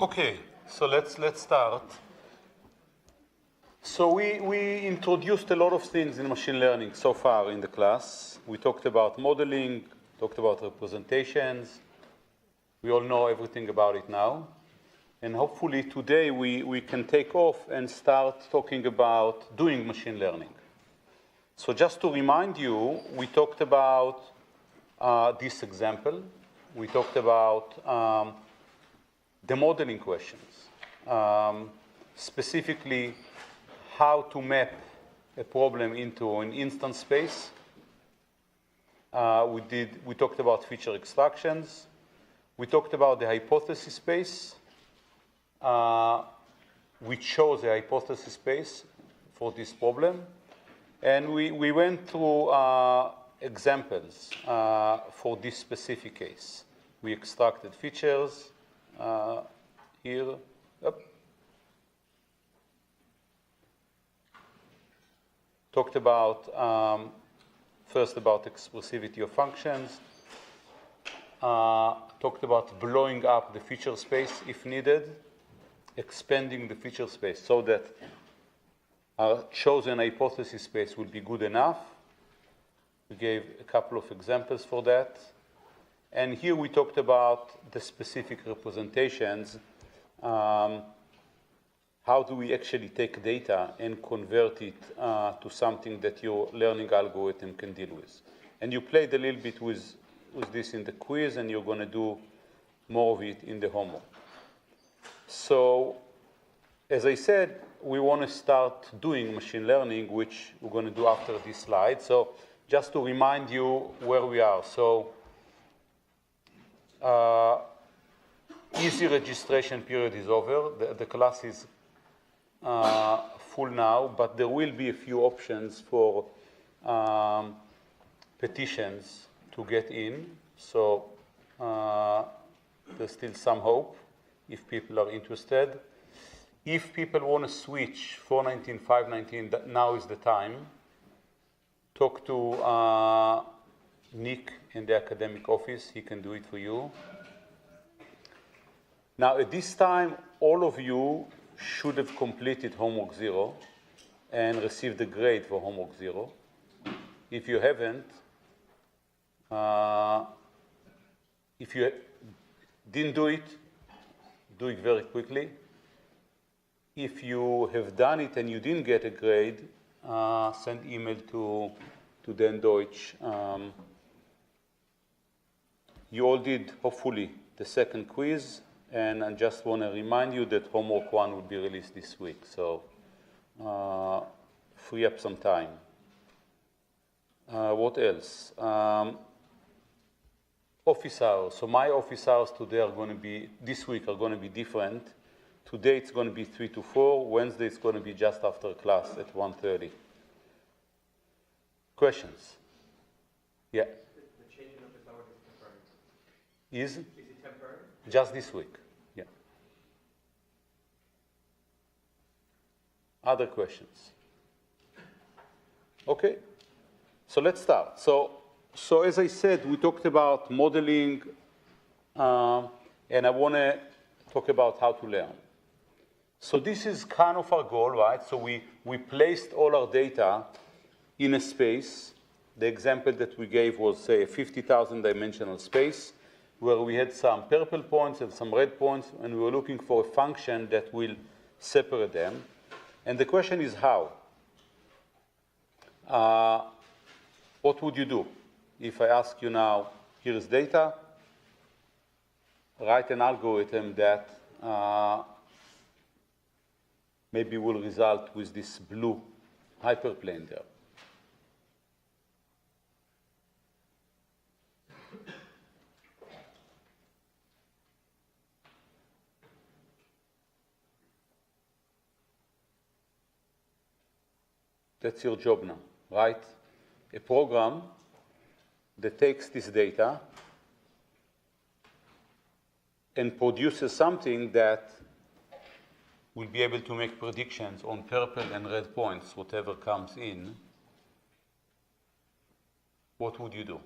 Okay, so let's start. So we introduced a lot of things in machine learning so far in the class. We talked about modeling, talked about representations. We all know everything about it now. And hopefully today we can take off and start talking about doing machine learning. So just to remind you, we talked about this example. We talked about the modeling questions, specifically how to map a problem into an instance space. We talked about feature extractions. We talked about the hypothesis space. We chose a hypothesis space for this problem. And we went through examples for this specific case. We extracted features here. Yep. Talked about, first about expressivity of functions. Talked about blowing up the feature space if needed, expanding the feature space so that our chosen hypothesis space would be good enough. We gave a couple of examples for that. And here we talked about the specific representations. How do we actually take data and convert it to something that your learning algorithm can deal with? And you played a little bit with this in the quiz, and you're going to do more of it in the homework. So, as I said, we want to start doing machine learning, which we're going to do after this slide. So, just to remind you where we are. So, easy registration period is over. The class is full now, but there will be a few options for petitions to get in. So there's still some hope if people are interested. If people want to switch 419, 519, now is the time. Talk to Nick in the academic office. He can do it for you. Now, at this time, all of you should have completed homework 0 and received the grade for homework 0. If you haven't, if you didn't do it very quickly. If you have done it and you didn't get a grade, send email to Dan Deutsch. You all did, hopefully, the second quiz. And I just want to remind you that homework 1 will be released this week. So free up some time. What else? Office hours. So my office hours today are going to be, this week are going to be different. Today it's going to be 3 to 4. Wednesday it's going to be just after class at 1:30. Questions? Yeah? The change in office hours is temporary. Is it temporary? just this week. Yeah. Other questions? Okay. So let's start. So as I said, we talked about modeling, and I want to talk about how to learn. So this is kind of our goal, right? So we placed all our data in a space. The example that we gave was, say, a 50,000 dimensional space where we had some purple points and some red points, and we were looking for a function that will separate them. And the question is how? What would you do? If I ask you now, here's data, write an algorithm that maybe will result with this blue hyperplane there. That's your job now, right? A program that takes this data and produces something that will be able to make predictions on purple and red points, whatever comes in. What would you do?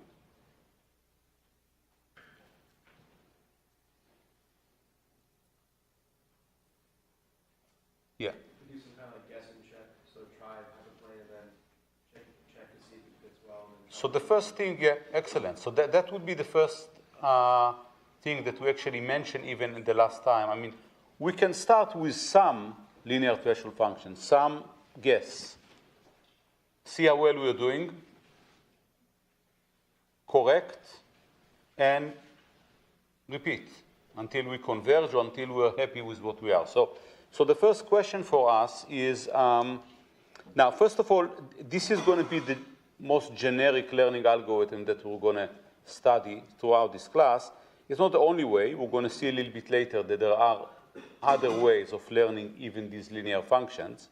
So the first thing, yeah, excellent. So that would be the first thing that we actually mentioned even in the last time. I mean, we can start with some linear threshold functions, some guess. See how well we're doing. Correct. And repeat until we converge or until we're happy with what we are. So the first question for us is, now, first of all, this is going to be the most generic learning algorithm that we're going to study throughout this class. It's not the only way. We're going to see a little bit later that there are other ways of learning even these linear functions.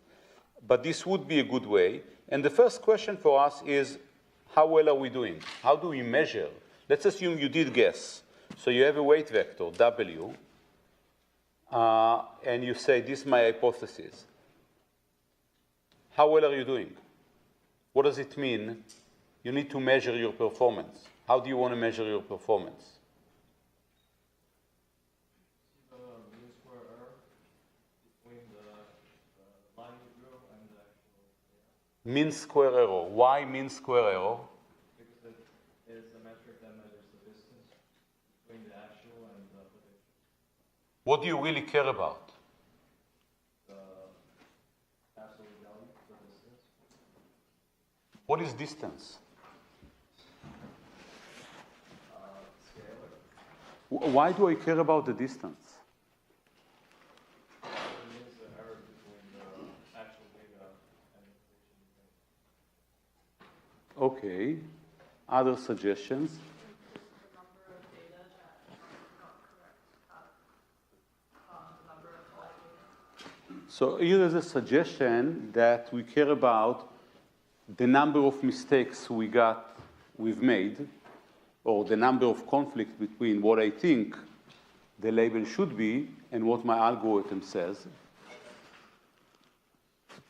But this would be a good way. And the first question for us is, how well are we doing? How do we measure? Let's assume you did guess. So you have a weight vector, W, and you say, this is my hypothesis. How well are you doing? What does it mean? You need to measure your performance. How do you want to measure your performance? The mean square error between the line you drew and the actual data. Mean square error. Why mean square error? Because it is a metric that measures the distance between the actual and the prediction. What do you really care about? The absolute value, the distance. What is distance? Scalar. Why do I care about the distance? It means the error between the actual data and the prediction you made. Okay. Other suggestions? The number of data that are not correct the number of all data. So here is a suggestion that we care about the number of mistakes we've made, or the number of conflict between what I think the label should be and what my algorithm says.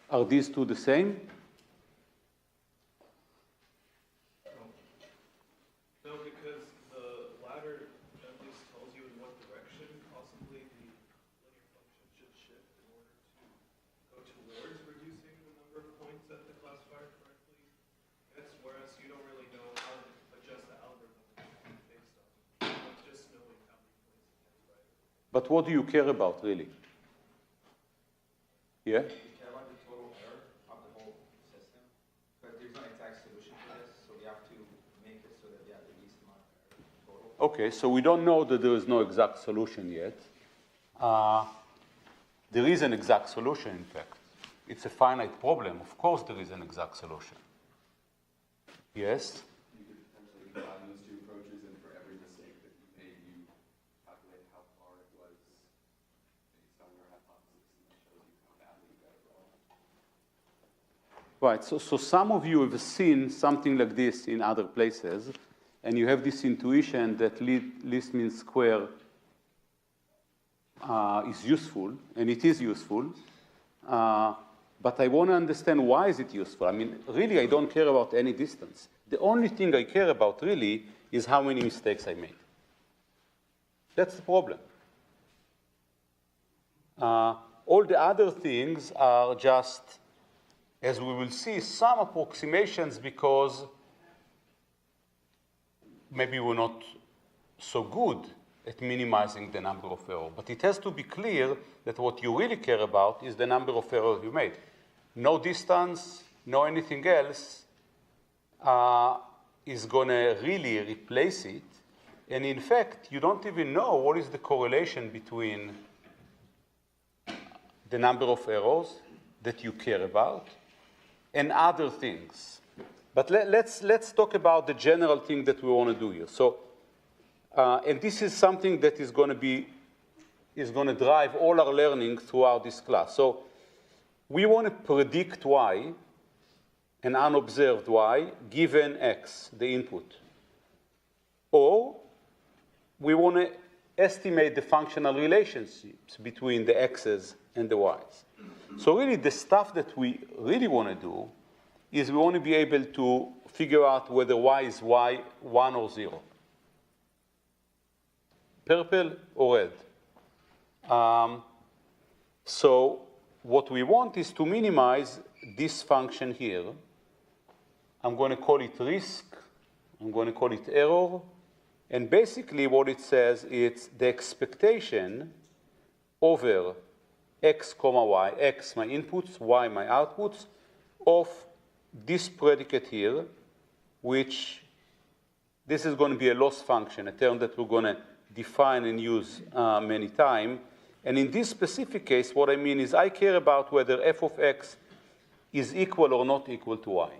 Are these two the same? No, because the latter at least tells you in what direction possibly the linear function should shift in order to go towards reducing the number of points that the classifier correctly gets, whereas you don't really know how to adjust the algorithm based on just knowing how many points it gets right. But what do you care about, really? Yeah? We care about the total error of the whole system, but there's no exact solution for this, so we have to make it so that we have the least amount of error total. Okay, so we don't know that there is no exact solution yet. There is an exact solution, in fact. It's a finite problem. Of course there is an exact solution. Yes? You could potentially combine those two approaches, and for every mistake that you made, you calculate how far it was based on your hypothesis, and that shows you how badly you got it wrong. Right, so some of you have seen something like this in other places, and you have this intuition that least mean square is useful, and it is useful. But I want to understand why is it useful. I mean, really, I don't care about any distance. The only thing I care about, really, is how many mistakes I made. That's the problem. All the other things are just, as we will see, some approximations because maybe we're not so good at minimizing the number of errors. But it has to be clear that what you really care about is the number of errors you made. No distance, no anything else is going to really replace it. And in fact, you don't even know what is the correlation between the number of errors that you care about and other things. But let's talk about the general thing that we want to do here. So, and this is something that is going to drive all our learning throughout this class. So we want to predict y, an unobserved y, given x, the input. Or we want to estimate the functional relationships between the x's and the y's. So really the stuff that we really want to do is we want to be able to figure out whether y is y, 1 or 0. Purple or red. So what we want is to minimize this function here I'm going to call it risk. I'm going to call it error. And basically what it says is the expectation over x comma y, x my inputs, y my outputs, of this predicate here, which this is going to be a loss function, a term that we're going to define and use many times. And in this specific case, what I mean is I care about whether f of x is equal or not equal to y,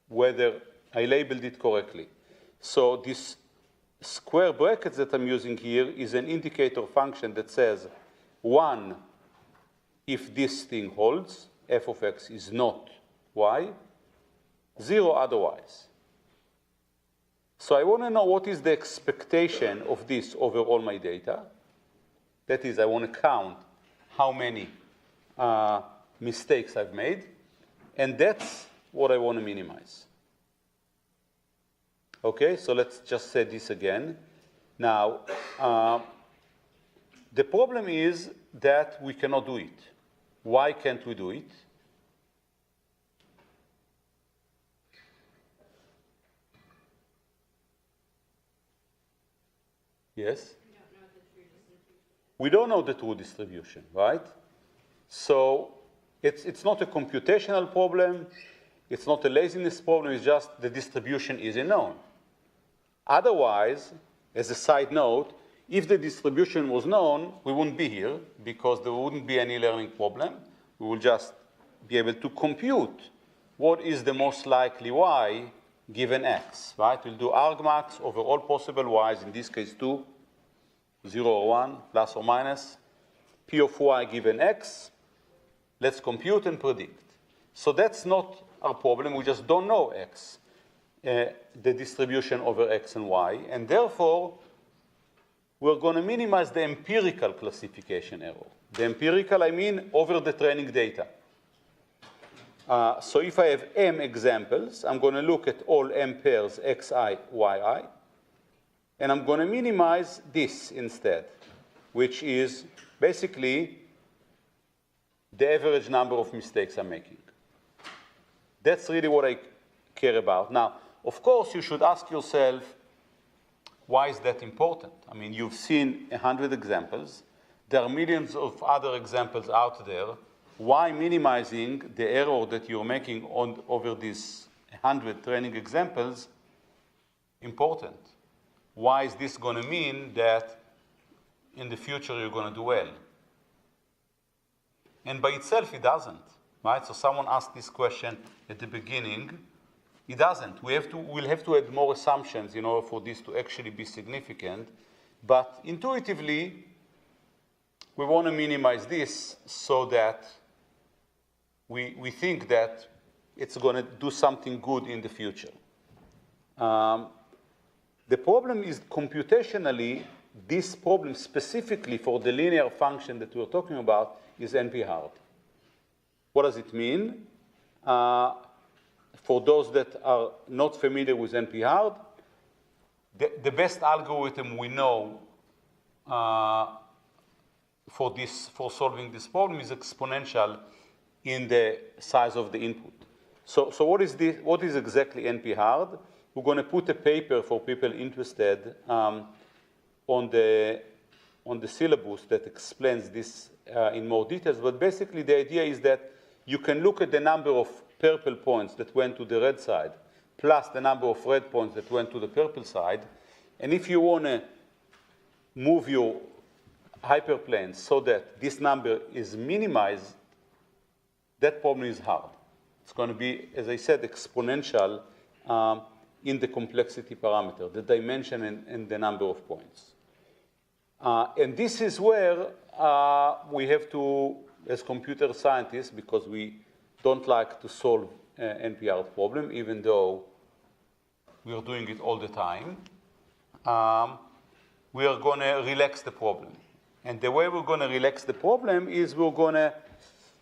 whether I labeled it correctly. So this square brackets that I'm using here is an indicator function that says 1, if this thing holds, f of x is not y, 0 otherwise. So I want to know what is the expectation of this over all my data. That is, I want to count how many mistakes I've made, and that's what I want to minimize. Okay, so let's just say this again. Now, the problem is that we cannot do it. Why can't we do it? Yes? We don't know the true distribution, right? So it's not a computational problem. It's not a laziness problem. It's just the distribution is unknown. Otherwise, as a side note, if the distribution was known, we wouldn't be here because there wouldn't be any learning problem. We will just be able to compute what is the most likely y given x, right? We'll do argmax over all possible y's, in this case 2, 0 or 1, plus or minus, p of y given x. Let's compute and predict. So that's not our problem. We just don't know x, the distribution over x and y, and therefore we're going to minimize the empirical classification error. The empirical, I mean, over the training data. So if I have m examples, I'm going to look at all m pairs xi, yi, and I'm going to minimize this instead, which is basically the average number of mistakes I'm making. That's really what I care about. Now, of course, you should ask yourself, why is that important? I mean, you've seen 100 examples. There are millions of other examples out there. Why minimizing the error that you're making over these 100 training examples important? Why is this going to mean that in the future you're going to do well? And by itself, it doesn't, right? So someone asked this question at the beginning. It doesn't. We'll have to add more assumptions in order for this to actually be significant. But intuitively, we want to minimize this so that we think that it's going to do something good in the future. The problem is computationally, this problem specifically for the linear function that we're talking about is NP-hard. What does it mean? For those that are not familiar with NP-hard, the best algorithm we know for solving this problem is exponential in the size of the input. So what is exactly NP-hard? We're going to put a paper for people interested on the syllabus that explains this in more details. But basically, the idea is that you can look at the number of purple points that went to the red side, plus the number of red points that went to the purple side. And if you want to move your hyperplane so that this number is minimized, that problem is hard. It's going to be, as I said, exponential in the complexity parameter, the dimension and the number of points. And this is where we have to, as computer scientists, because we don't like to solve NP-hard problem, even though we are doing it all the time, we are going to relax the problem. And the way we're going to relax the problem is we're going to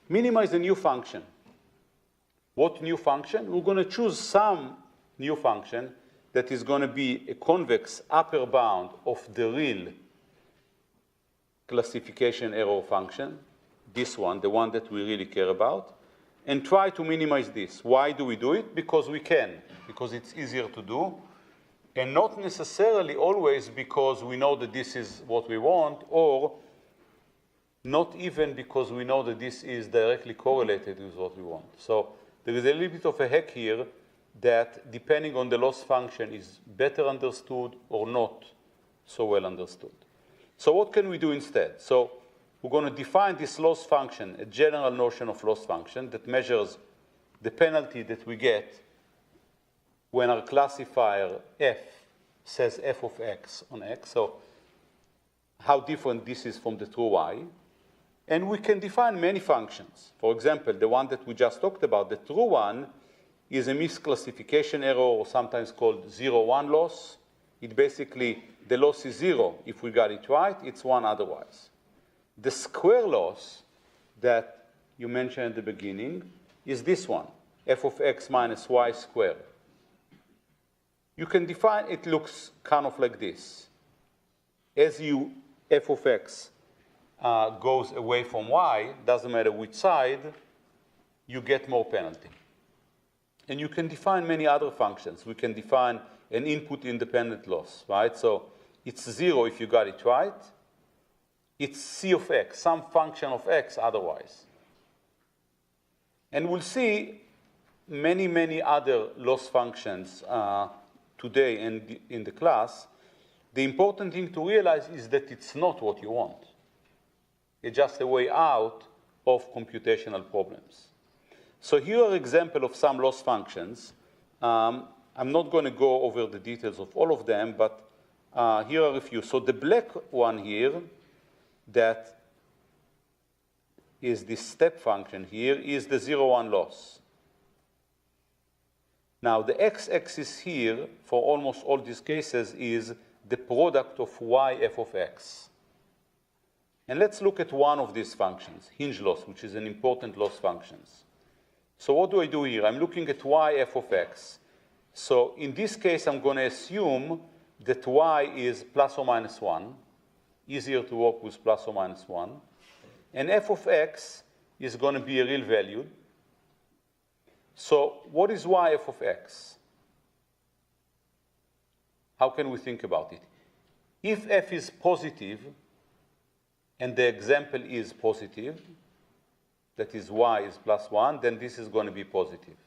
minimize a new function. What new function? We're going to choose some new function that is going to be a convex upper bound of the real classification error function, this one, the one that we really care about. and try to minimize this. Why do we do it? Because we can, because it's easier to do, and not necessarily always because we know that this is what we want, or not even because we know that this is directly correlated with what we want. So there is a little bit of a hack here that, depending on the loss function, is better understood or not so well understood. So what can we do instead? So we're going to define this loss function, a general notion of loss function that measures the penalty that we get when our classifier f says f of x on x. So how different this is from the true y. And we can define many functions. For example, the one that we just talked about, the true one, is a misclassification error, or sometimes called 0-1 loss. It basically, the loss is 0 if we got it right, it's 1 otherwise. The square loss that you mentioned at the beginning is this one, f of x minus y squared. You can define, it looks kind of like this. As f of x goes away from y, doesn't matter which side, you get more penalty. And you can define many other functions. We can define an input-independent loss, right? So it's 0 if you got it right. It's c of x, some function of x otherwise. And we'll see many, many other loss functions today and in the class. The important thing to realize is that it's not what you want. It's just a way out of computational problems. So here are examples of some loss functions. I'm not going to go over the details of all of them, but here are a few. So the black one here, that is this step function here, is the 0-1 loss. Now, the x-axis here, for almost all these cases, is the product of y f of x. And let's look at one of these functions, hinge loss, which is an important loss function. So what do I do here? I'm looking at y f of x. So in this case, I'm going to assume that y is plus or minus 1. Easier to work with plus or minus 1. And f of x is going to be a real value. So what is y f of x? How can we think about it? If f is positive, and the example is positive, that is y is plus 1, then this is going to be positive.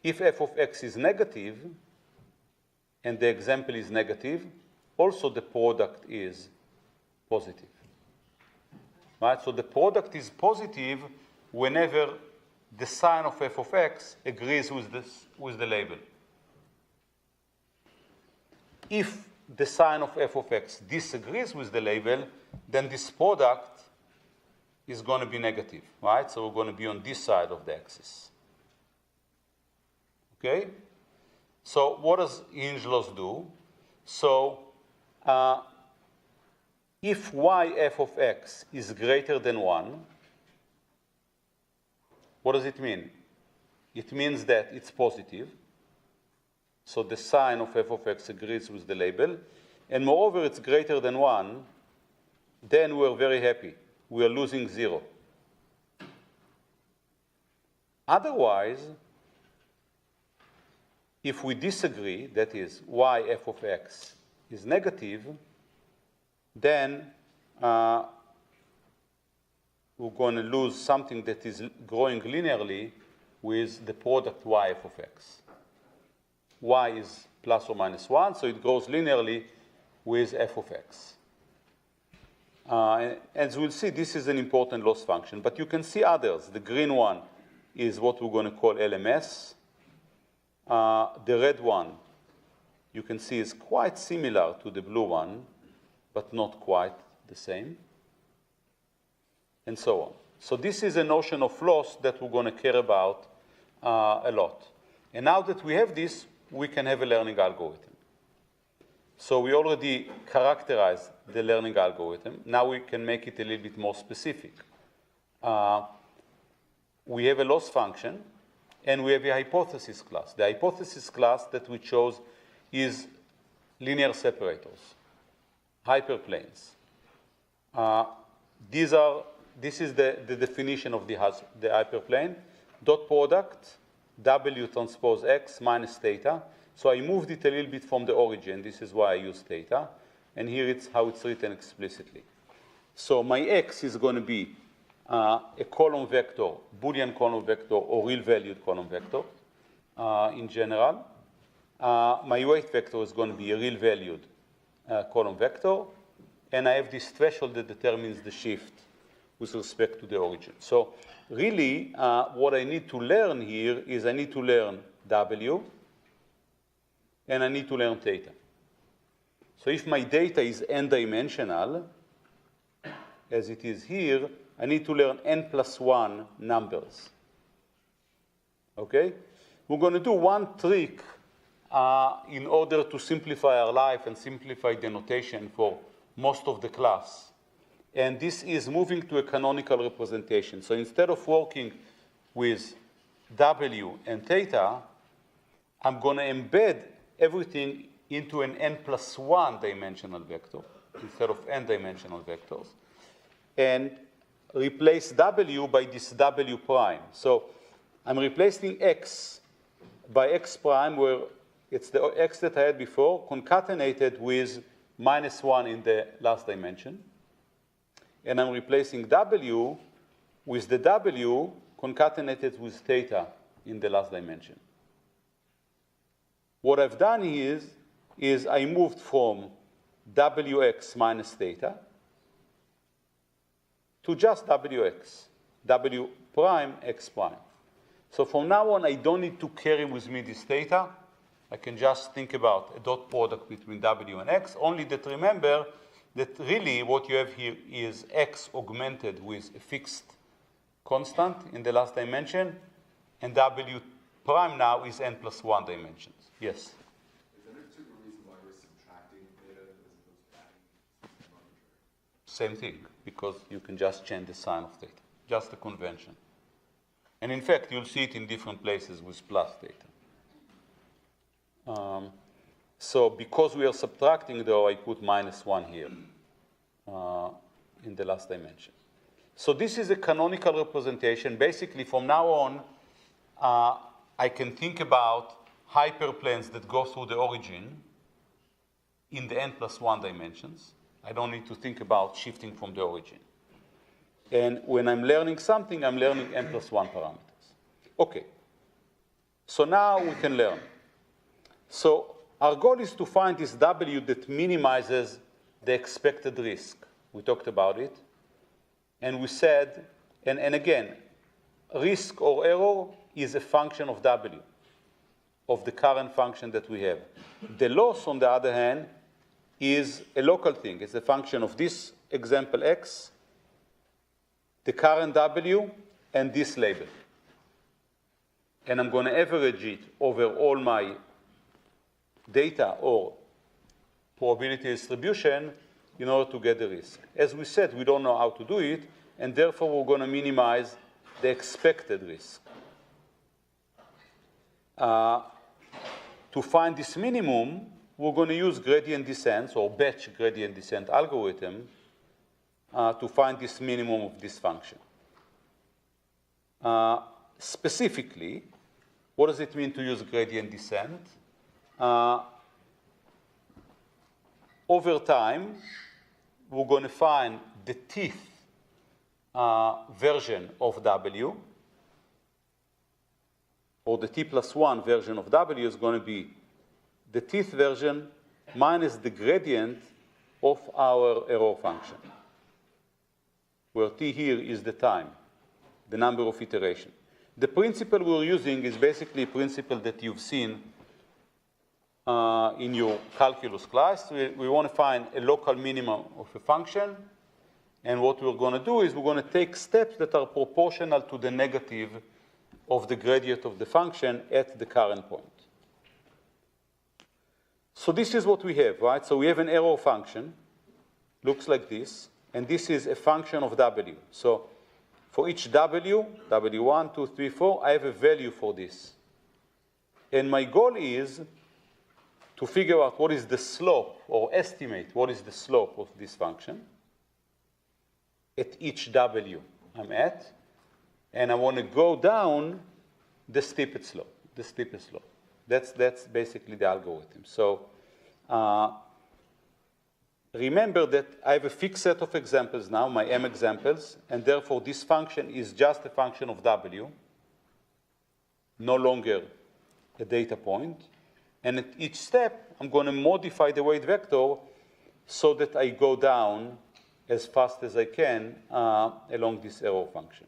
If f of x is negative, and the example is negative, also the product is positive. Right? So the product is positive whenever the sign of f of x agrees with the label. If the sign of f of x disagrees with the label, then this product is going to be negative, right? So we're going to be on this side of the axis. Okay? So what does hinge loss do? So if y f of x is greater than 1, what does it mean? It means that it's positive. So the sign of f of x agrees with the label. And moreover, it's greater than 1, then we're very happy. We are losing 0. Otherwise, if we disagree, that is, y f of x is negative, then we're going to lose something that is growing linearly with the product y f of x. Y is plus or minus 1, so it grows linearly with f of x. As we'll see, this is an important loss function, but you can see others. The green one is what we're going to call LMS. The red one, you can see, is quite similar to the blue one, but not quite the same, and so on. So this is a notion of loss that we're going to care about a lot. And now that we have this, we can have a learning algorithm. So we already characterized the learning algorithm. Now we can make it a little bit more specific. We have a loss function, and we have a hypothesis class. The hypothesis class that we chose is linear separators, hyperplanes. These are this is the definition of the hyperplane. Dot product, W transpose X minus theta. So I moved it a little bit from the origin. This is why I use theta. And here it's how it's written explicitly. So my X is going to be a column vector, Boolean column vector, or real-valued column vector in general. My weight vector is going to be a real-valued column vector. And I have this threshold that determines the shift with respect to the origin. So really, what I need to learn here is I need to learn W, and I need to learn theta. So if my data is n-dimensional, as it is here, I need to learn n+1 numbers. Okay? We're going to do one trick in order to simplify our life and simplify the notation for most of the class. And this is moving to a canonical representation. So instead of working with W and theta, I'm going to embed everything into an n+1 dimensional vector instead of n-dimensional vectors, and replace W by this W prime. So I'm replacing X by X prime, where it's the X that I had before, concatenated with -1 in the last dimension. And I'm replacing W with the W concatenated with theta in the last dimension. What I've done is I moved from Wx minus theta to just Wx, W prime, X prime. So from now on, I don't need to carry with me this theta. I can just think about a dot product between W and X, only that remember that really what you have here is X augmented with a fixed constant in the last dimension, and W prime now is n+1 dimensions. Yes? Is there a particular reason why we're subtracting theta as opposed to adding something arbitrary? Same thing, because you can just change the sign of theta, just a convention. And in fact, you'll see it in different places with plus theta. So because we are subtracting, though, I put -1 here in the last dimension. So this is a canonical representation. Basically, from now on, I can think about hyperplanes that go through the origin in the n+1 dimensions. I don't need to think about shifting from the origin. And when I'm learning something, I'm learning n+1 parameters. Okay. So now we can learn. So our goal is to find this W that minimizes the expected risk. We talked about it. And we said, and again, risk or error is a function of W, of the current function that we have. The loss, on the other hand, is a local thing. It's a function of this example X, the current W, and this label. And I'm going to average it over all my data or probability distribution in order to get the risk. As we said, we don't know how to do it, and therefore we're going to minimize the expected risk. To find this minimum, we're going to use gradient descent or batch gradient descent algorithm to find this minimum of this function. Specifically, what does it mean to use gradient descent? Over time, we're going to find the teeth version of W, or the t+1 version of W is going to be the teeth version minus the gradient of our error function, where t here is the time, the number of iterations. The principle we're using is basically a principle that you've seen in your calculus class. We want to find a local minimum of a function, and what we're going to do is we're going to take steps that are proportional to the negative of the gradient of the function at the current point. So this is what we have, right? So we have an error function, looks like this, and this is a function of W. So for each W, W1, 2, 3, 4, I have a value for this. And my goal is to figure out what is the slope, or estimate what is the slope of this function. at each W I'm at, and I want to go down the steepest slope. That's basically the algorithm. So remember that I have a fixed set of examples now, my M examples, and therefore this function is just a function of W, no longer a data point. And at each step, I'm going to modify the weight vector so that I go down as fast as I can along this error function.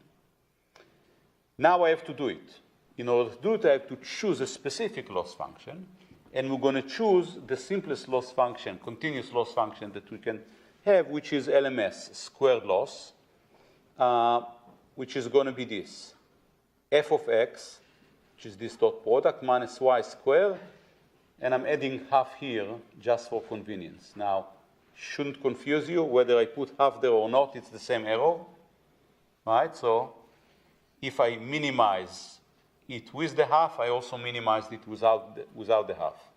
Now I have to do it. In order to do it, I have to choose a specific loss function, and we're going to choose the simplest loss function, continuous loss function that we can have, which is LMS, squared loss, which is going to be this. F of x, which is this dot product, minus y squared, and I'm adding half here just for convenience. Now, shouldn't confuse you whether I put half there or not, it's the same error, right? So if I minimize it with the half, I also minimized it without the half.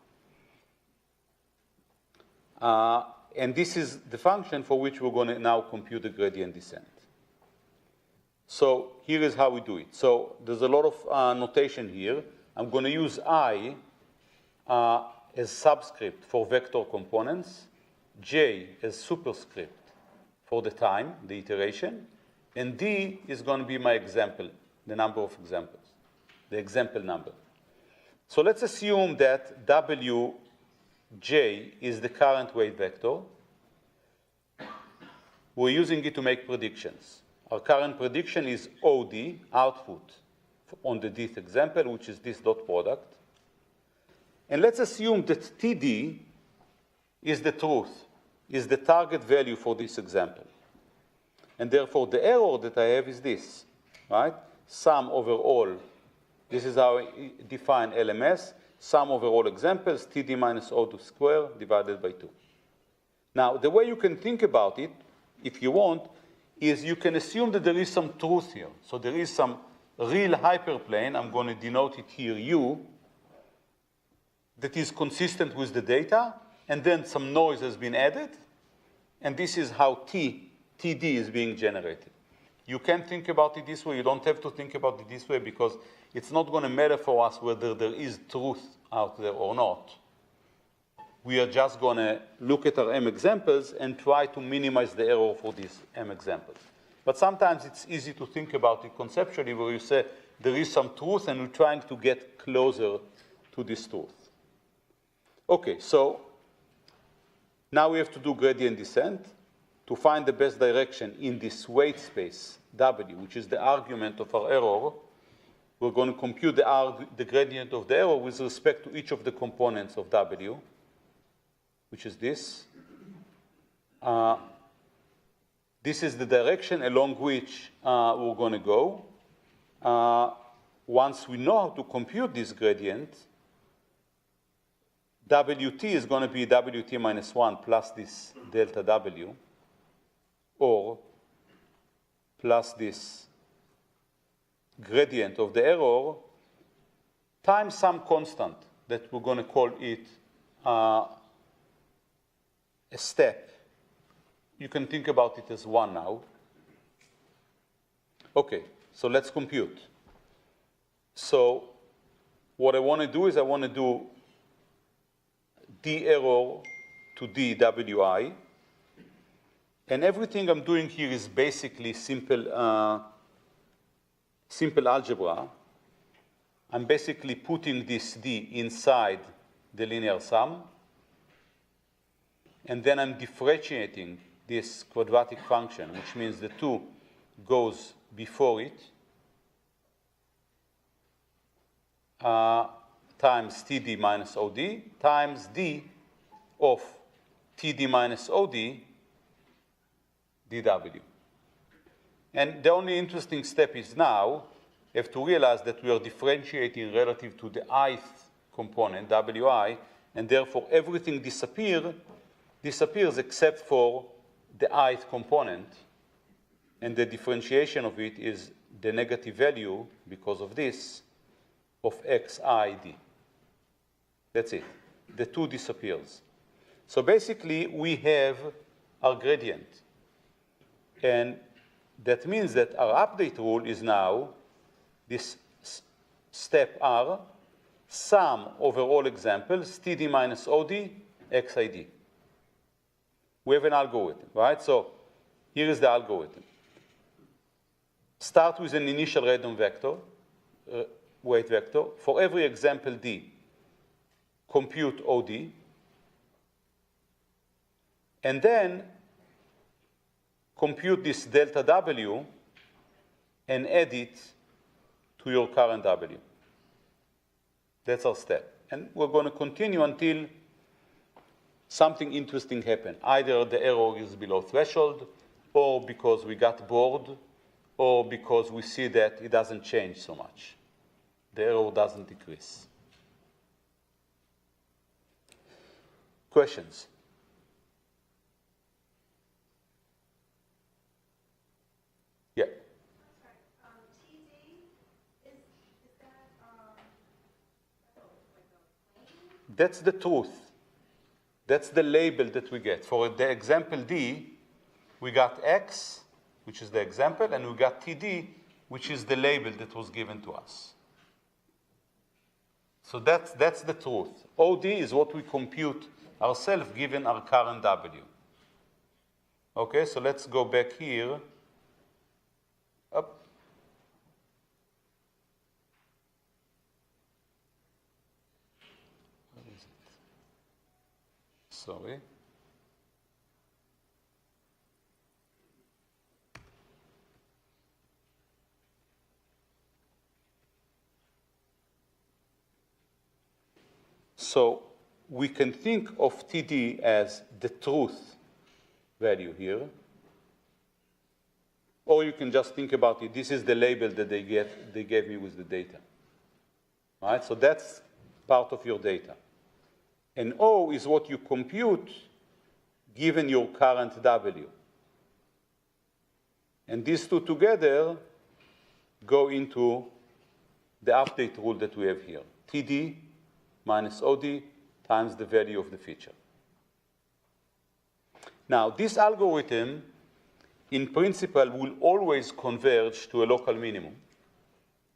And this is the function for which we're going to now compute the gradient descent. So here is how we do it. So there's a lot of notation here. I'm going to use I as subscript for vector components, J as superscript for the time, the iteration, and D is going to be my example, the number of examples, the example number. So let's assume that Wj is the current weight vector. We're using it to make predictions. Our current prediction is OD, output, on the dth example, which is this dot product. And let's assume that TD is the truth, is the target value for this example. And therefore, the error that I have is this, right? Sum over all. This is how I define LMS. Sum over all examples, TD minus O2 squared divided by 2. Now, the way you can think about it, if you want, is you can assume that there is some truth here. So there is some real hyperplane, I'm going to denote it here, U, that is consistent with the data, and then some noise has been added, and this is how TD is being generated. You can think about it this way. You don't have to think about it this way because it's not going to matter for us whether there is truth out there or not. We are just going to look at our M examples and try to minimize the error for these M examples. But sometimes it's easy to think about it conceptually where you say there is some truth and we're trying to get closer to this truth. Okay, so now we have to do gradient descent to find the best direction in this weight space, W, which is the argument of our error. We're going to compute the gradient of the error with respect to each of the components of W, which is this. This is the direction along which we're going to go. Once we know how to compute this gradient, Wt is going to be Wt minus 1 plus this delta W, or plus this gradient of the error times some constant that we're going to call it a step. You can think about it as 1 now. Okay, so let's compute. So what I want to do is I want to do d error to dwi. And everything I'm doing here is basically simple algebra. I'm basically putting this d inside the linear sum. And then I'm differentiating this quadratic function, which means the 2 goes before it, times td minus od, times d of td minus od dw. And the only interesting step is now, you have to realize that we are differentiating relative to the ith component, wi, and therefore everything disappears except for the ith component, and the differentiation of it is the negative value, because of this, of xid. That's it. The 2 disappears. So basically, we have our gradient. And that means that our update rule is now this step R, sum over all examples, TD minus OD, XID. We have an algorithm, right? So here is the algorithm. Start with an initial random vector, weight vector. For every example D, compute OD. And then compute this delta W and add it to your current W. That's our step. And we're going to continue until something interesting happens. Either the error is below threshold, or because we got bored, or because we see that it doesn't change so much. The error doesn't decrease. Questions? Yeah. TD, is that That's the truth. That's the label that we get. For the example D, we got X, which is the example, and we got TD, which is the label that was given to us. So that's the truth. OD is what we compute ourselves given our current W. Okay, so let's go back here. Up. Where is it? Sorry. So we can think of TD as the truth value here. Or you can just think about it. This is the label that they gave me with the data. All right? So that's part of your data. And O is what you compute given your current W. And these two together go into the update rule that we have here. TD minus OD times the value of the feature. Now, this algorithm, in principle, will always converge to a local minimum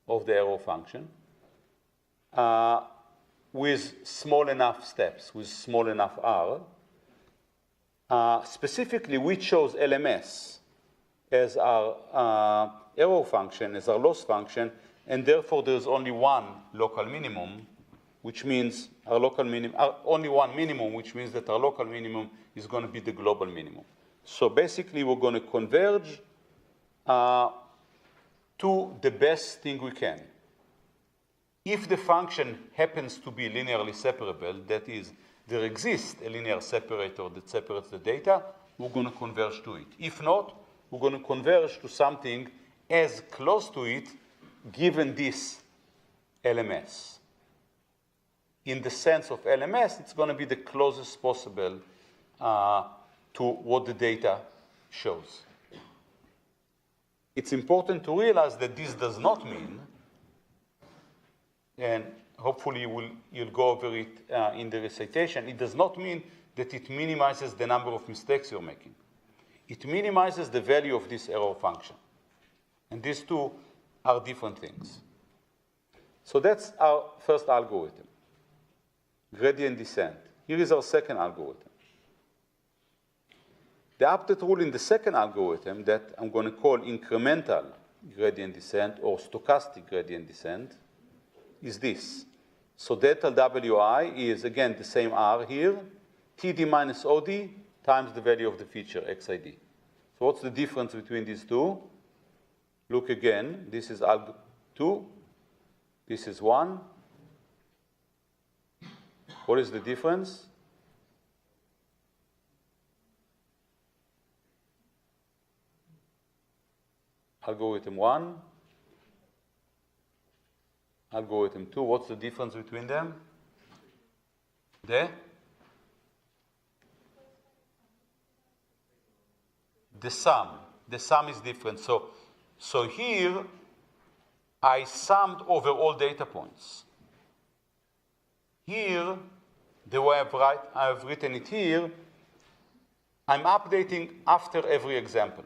of the error function with small enough steps, with small enough R. Specifically, we chose LMS as our error function, as our loss function, and therefore there's only one local minimum, which means our local minimum, only one minimum, which means that our local minimum is going to be the global minimum. So basically, we're going to converge to the best thing we can. If the function happens to be linearly separable, that is, there exists a linear separator that separates the data, we're going to converge to it. If not, we're going to converge to something as close to it, given this LMS. In the sense of LMS, it's going to be the closest possible to what the data shows. It's important to realize that this does not mean, and hopefully you'll go over it in the recitation, it does not mean that it minimizes the number of mistakes you're making. It minimizes the value of this error function. And these two are different things. So that's our first algorithm, gradient descent. Here is our second algorithm. The update rule in the second algorithm that I'm going to call incremental gradient descent or stochastic gradient descent is this. So delta WI is, again, the same R here, TD minus OD times the value of the feature, XID. So what's the difference between these two? Look again. This is alg 2. This is 1. What is the difference? Algorithm 1. Algorithm 2. What's the difference between them? The sum. The sum is different. So here, I summed over all data points. Here, the way I've written it here, I'm updating after every example.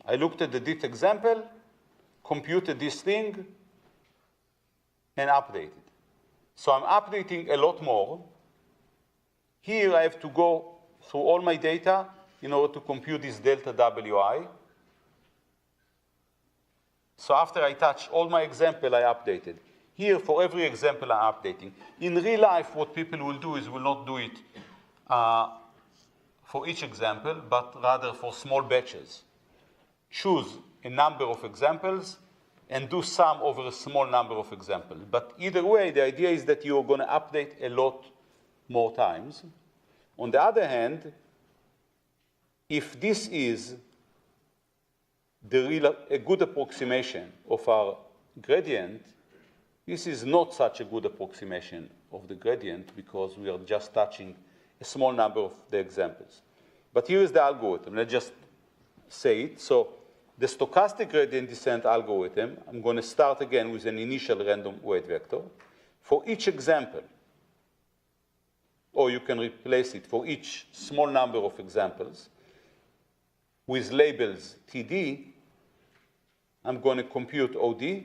I looked at the dit example, computed this thing, and updated. So I'm updating a lot more. Here I have to go through all my data in order to compute this delta Wi. So after I touch all my example, I updated. Here, for every example, I'm updating. In real life, what people will do is will not do it for each example, but rather for small batches. Choose a number of examples and do sum over a small number of examples. But either way, the idea is that you're going to update a lot more times. On the other hand, if this is a good approximation of our gradient, this is not such a good approximation of the gradient because we are just touching a small number of the examples. But here is the algorithm. Let's just say it. So the stochastic gradient descent algorithm, I'm going to start again with an initial random weight vector. For each example, or you can replace it for each small number of examples, with labels TD, I'm going to compute OD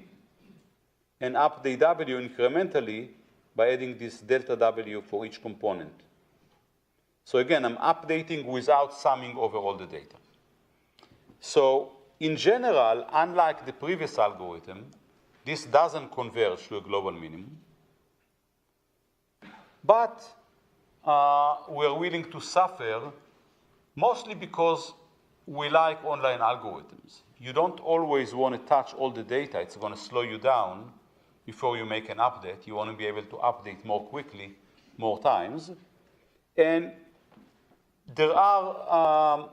and update W incrementally by adding this delta W for each component. So again, I'm updating without summing over all the data. So in general, unlike the previous algorithm, this doesn't converge to a global minimum. But we're willing to suffer mostly because we like online algorithms. You don't always want to touch all the data. It's going to slow you down before you make an update. You want to be able to update more quickly, more times. And there are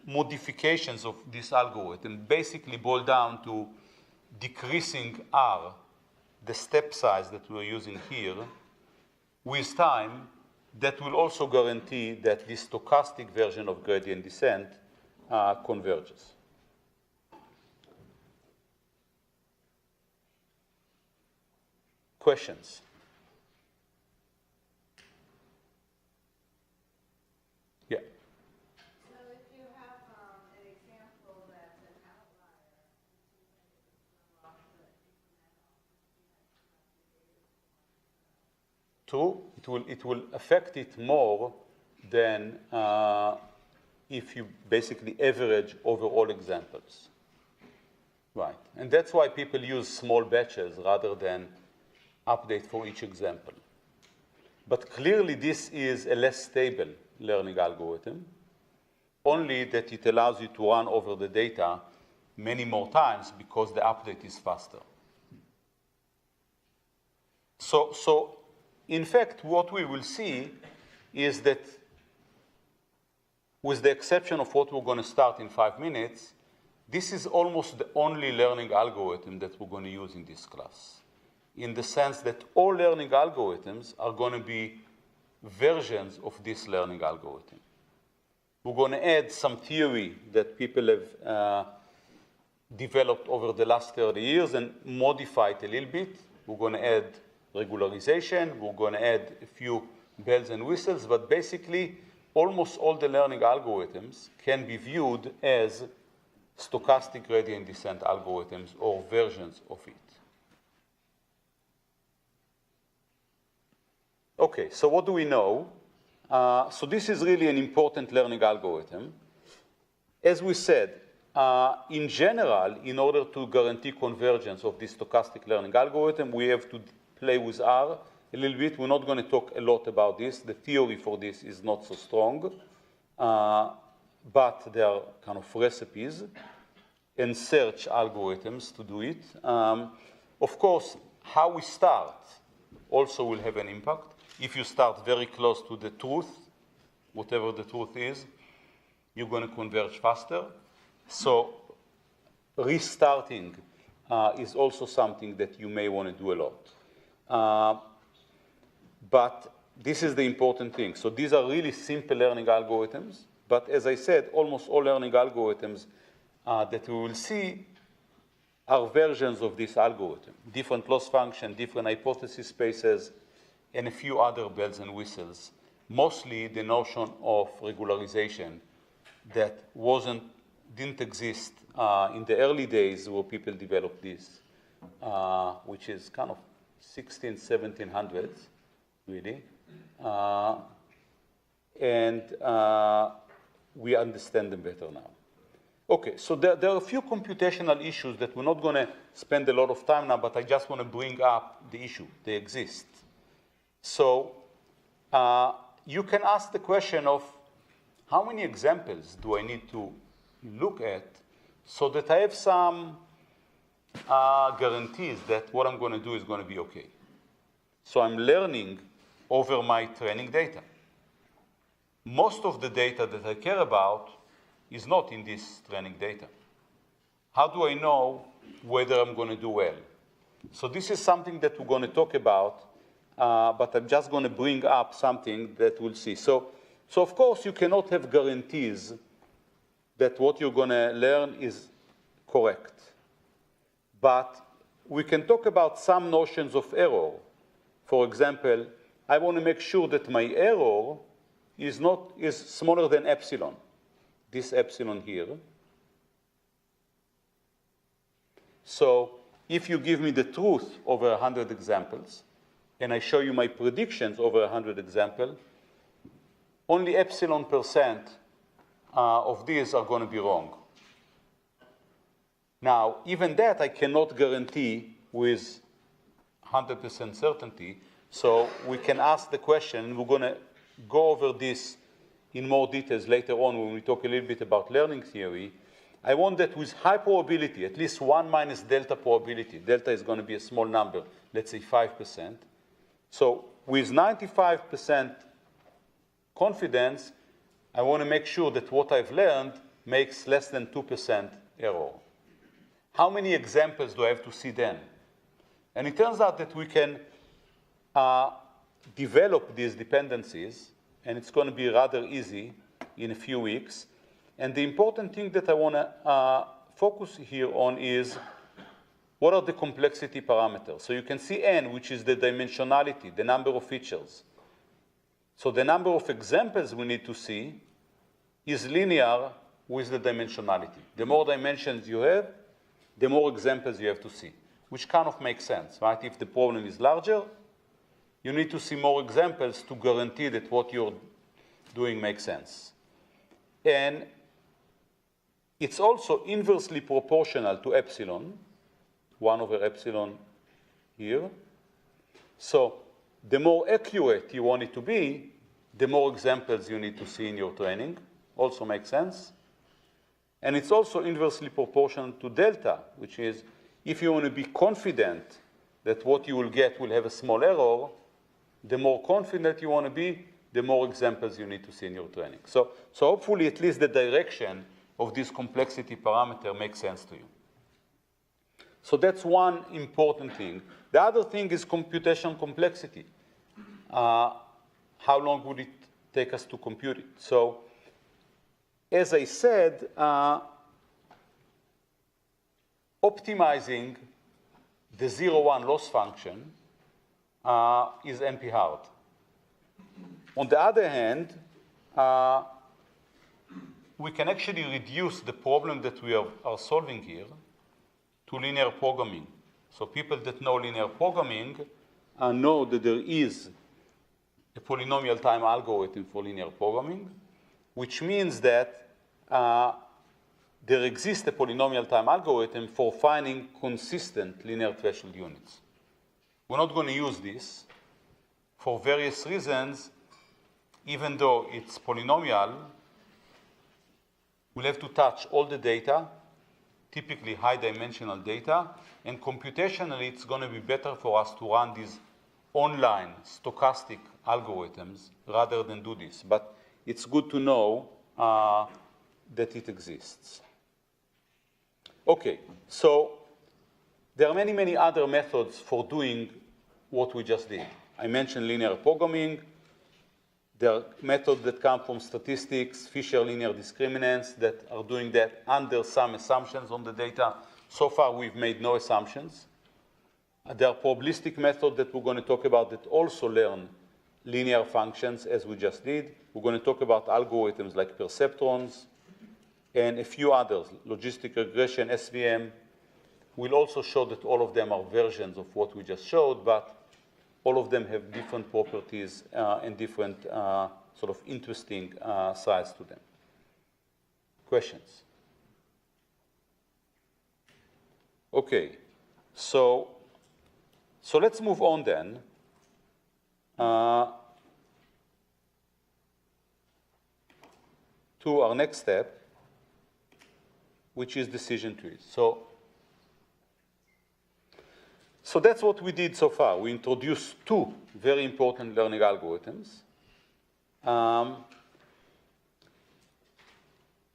modifications of this algorithm basically boil down to decreasing R, the step size that we're using here, with time that will also guarantee that this stochastic version of gradient descent converges. Questions? Yeah. So if you have an example that's an outlier, True, it will affect it more than if you basically average over all examples. Right, and that's why people use small batches rather than update for each example. But clearly this is a less stable learning algorithm, only that it allows you to run over the data many more times because the update is faster. So in fact, what we will see is that with the exception of what we're going to start in 5 minutes, this is almost the only learning algorithm that we're going to use in this class, in the sense that all learning algorithms are going to be versions of this learning algorithm. We're going to add some theory that people have developed over the last 30 years and modify it a little bit. We're going to add regularization. We're going to add a few bells and whistles. But basically, almost all the learning algorithms can be viewed as stochastic gradient descent algorithms or versions of it. Okay, so what do we know? So this is really an important learning algorithm. As we said, in general, in order to guarantee convergence of this stochastic learning algorithm, we have to play with R a little bit. We're not going to talk a lot about this. The theory for this is not so strong, but there are kind of recipes and search algorithms to do it. Of course, how we start also will have an impact. If you start very close to the truth, whatever the truth is, you're going to converge faster. So restarting is also something that you may want to do a lot. But this is the important thing. So these are really simple learning algorithms. But as I said, almost all learning algorithms that we will see are versions of this algorithm. Different loss function, different hypothesis spaces, and a few other bells and whistles. Mostly the notion of regularization that wasn't didn't exist in the early days where people developed this, which is kind of 1700s, really. And we understand them better now. Okay, so there are a few computational issues that we're not going to spend a lot of time now, but I just want to bring up the issue. They exist. So you can ask the question of how many examples do I need to look at so that I have some guarantees that what I'm going to do is going to be okay. So I'm learning over my training data. Most of the data that I care about is not in this training data. How do I know whether I'm going to do well? So this is something that we're going to talk about, but I'm just going to bring up something that we'll see. So of course, you cannot have guarantees that what you're going to learn is correct. But we can talk about some notions of error. For example, I want to make sure that my error is smaller than epsilon. This epsilon here. So if you give me the truth over 100 examples, and I show you my predictions over 100 examples, only epsilon% of these are going to be wrong. Now, even that I cannot guarantee with 100% certainty, so we can ask the question, and we're going to go over this in more details later on when we talk a little bit about learning theory. I want that with high probability, at least 1 minus delta probability. Delta is going to be a small number, let's say 5%. So with 95% confidence, I want to make sure that what I've learned makes less than 2% error. How many examples do I have to see then? And it turns out that we can develop these dependencies, and it's going to be rather easy in a few weeks. And the important thing that I want to focus here on is what are the complexity parameters. So you can see n, which is the dimensionality, the number of features. So the number of examples we need to see is linear with the dimensionality. The more dimensions you have, the more examples you have to see, which kind of makes sense, right? If the problem is larger, you need to see more examples to guarantee that what you're doing makes sense. And it's also inversely proportional to epsilon, 1 over epsilon here. So the more accurate you want it to be, the more examples you need to see in your training. Also makes sense. And it's also inversely proportional to delta, which is if you want to be confident that what you will get will have a small error, the more confident you want to be, the more examples you need to see in your training. So hopefully at least the direction of this complexity parameter makes sense to you. So that's one important thing. The other thing is computational complexity. How long would it take us to compute it? So as I said, optimizing the 0-1 loss function is NP hard. On the other hand, we can actually reduce the problem that we are solving here to linear programming. So people that know linear programming know that there is a polynomial time algorithm for linear programming, which means that there exists a polynomial time algorithm for finding consistent linear threshold units. We're not going to use this for various reasons. Even though it's polynomial, we'll have to touch all the data, typically high dimensional data, and computationally it's going to be better for us to run these online stochastic algorithms rather than do this. But it's good to know that it exists. Okay, so there are many, many other methods for doing what we just did. I mentioned linear programming. There are methods that come from statistics, Fisher linear discriminants that are doing that under some assumptions on the data. So far, we've made no assumptions. There are probabilistic methods that we're going to talk about that also learn linear functions, as we just did. We're going to talk about algorithms like perceptrons. and a few others, logistic regression, SVM. We'll also show that all of them are versions of what we just showed, but all of them have different properties and different sort of interesting sides to them. Questions? Okay, so let's move on then. To our next step, which is decision trees. So that's what we did so far. We introduced two very important learning algorithms.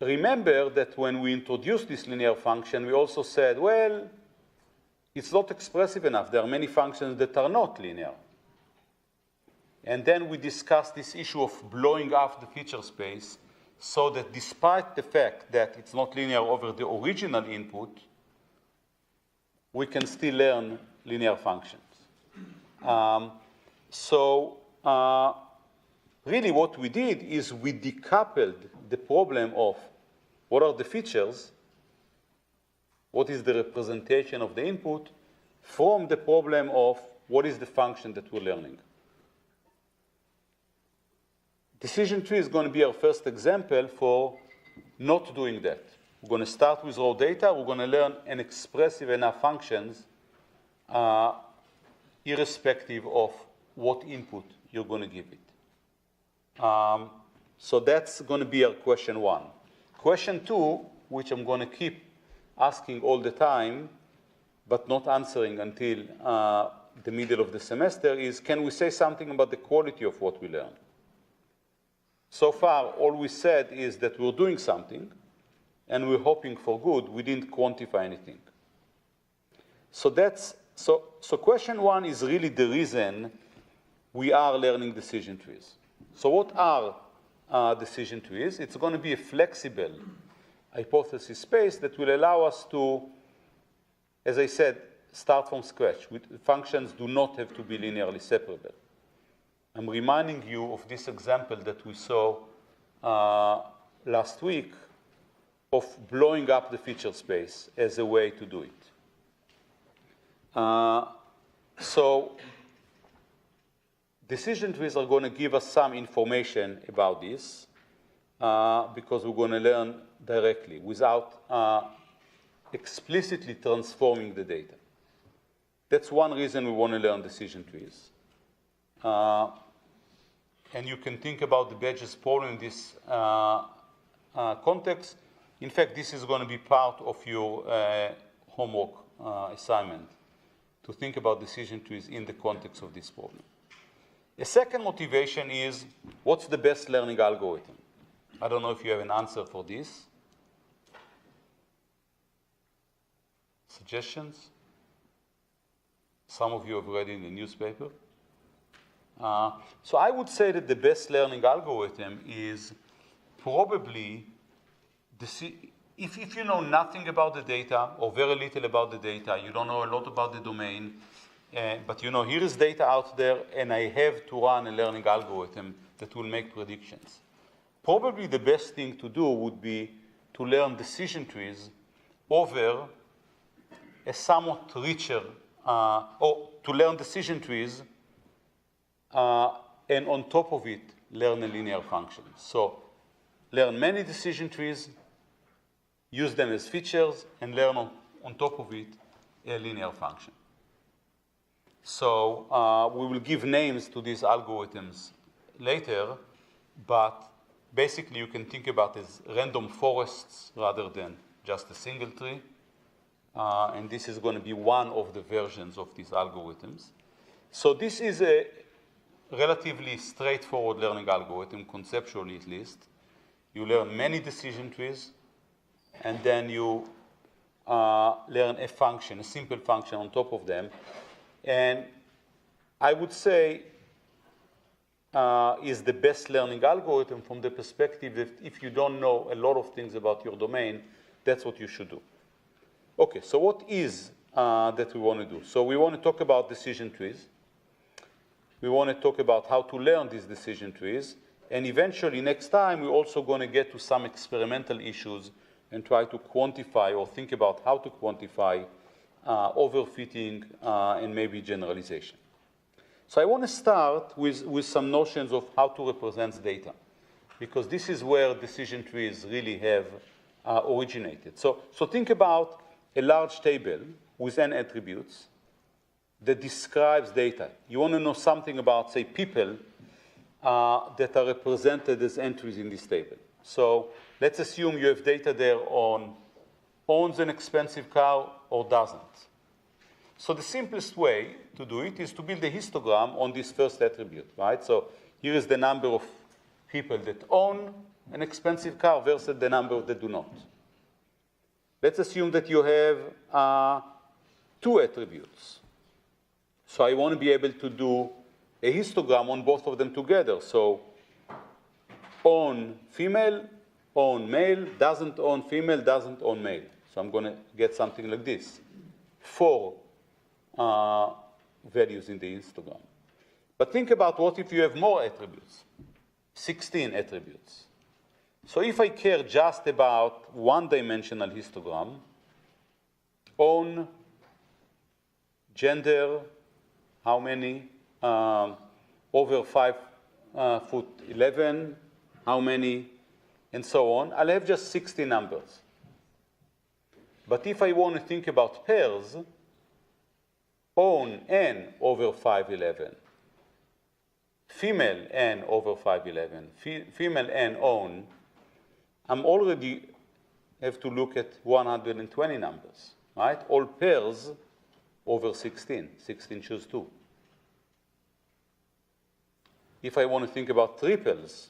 Remember that when we introduced this linear function, we also said, well, it's not expressive enough. There are many functions that are not linear. And then we discussed this issue of blowing up the feature space so that despite the fact that it's not linear over the original input, we can still learn linear functions. Really what we did is we decoupled the problem of what are the features, what is the representation of the input, from the problem of what is the function that we're learning. Decision tree is going to be our first example for not doing that. We're going to start with raw data. We're going to learn an expressive enough functions irrespective of what input you're going to give it. So that's going to be our question one. Question two, which I'm going to keep asking all the time, but not answering until the middle of the semester, is can we say something about the quality of what we learn? So far, all we said is that we're doing something, and we're hoping for good. We didn't quantify anything. So question one is really the reason we are learning decision trees. So what are decision trees? It's going to be a flexible hypothesis space that will allow us to, as I said, start from scratch. Functions do not have to be linearly separable. I'm reminding you of this example that we saw last week of blowing up the feature space as a way to do it. So decision trees are going to give us some information about this because we're going to learn directly without explicitly transforming the data. That's one reason we want to learn decision trees. And you can think about the badges problem in this context. In fact, this is going to be part of your homework assignment, to think about decision trees in the context of this problem. A second motivation is, what's the best learning algorithm? I don't know if you have an answer for this. Suggestions? Some of you have read it in the newspaper. So I would say that the best learning algorithm is probably, if you know nothing about the data or very little about the data, you don't know a lot about the domain, but you know here is data out there and I have to run a learning algorithm that will make predictions. Probably the best thing to do would be to learn decision trees over a somewhat richer, or to learn decision trees and on top of it, learn a linear function. So learn many decision trees, use them as features, and learn on top of it a linear function. So we will give names to these algorithms later, but basically you can think about it as random forests rather than just a single tree. And this is going to be one of the versions of these algorithms. So this is a relatively straightforward learning algorithm, conceptually at least. You learn many decision trees, and then you learn a function, a simple function on top of them. And I would say is the best learning algorithm from the perspective that if you don't know a lot of things about your domain, that's what you should do. Okay, so what is that we want to do? So we want to talk about decision trees. We want to talk about how to learn these decision trees. And eventually, next time, we're also going to get to some experimental issues and try to quantify or think about how to quantify overfitting and maybe generalization. So I want to start with some notions of how to represent data, because this is where decision trees really have originated. So think about a large table with n attributes that describes data. You want to know something about, say, people that are represented as entries in this table. So let's assume you have data there on owns an expensive car or doesn't. So the simplest way to do it is to build a histogram on this first attribute, right? So here is the number of people that own an expensive car versus the number that do not. Let's assume that you have 2 attributes. So I want to be able to do a histogram on both of them together. So own female, own male, doesn't own female, doesn't own male. So I'm going to get something like this. 4 values in the histogram. But think about what if you have more attributes, 16 attributes. So if I care just about one-dimensional histogram, own, gender, how many, over 5'11", how many, and so on, I'll have just 60 numbers. But if I want to think about pairs, own n over 5'11", female n over 5'11", female n own, I'm already have to look at 120 numbers, right? All pairs over 16. 16 choose 2. If I want to think about triples,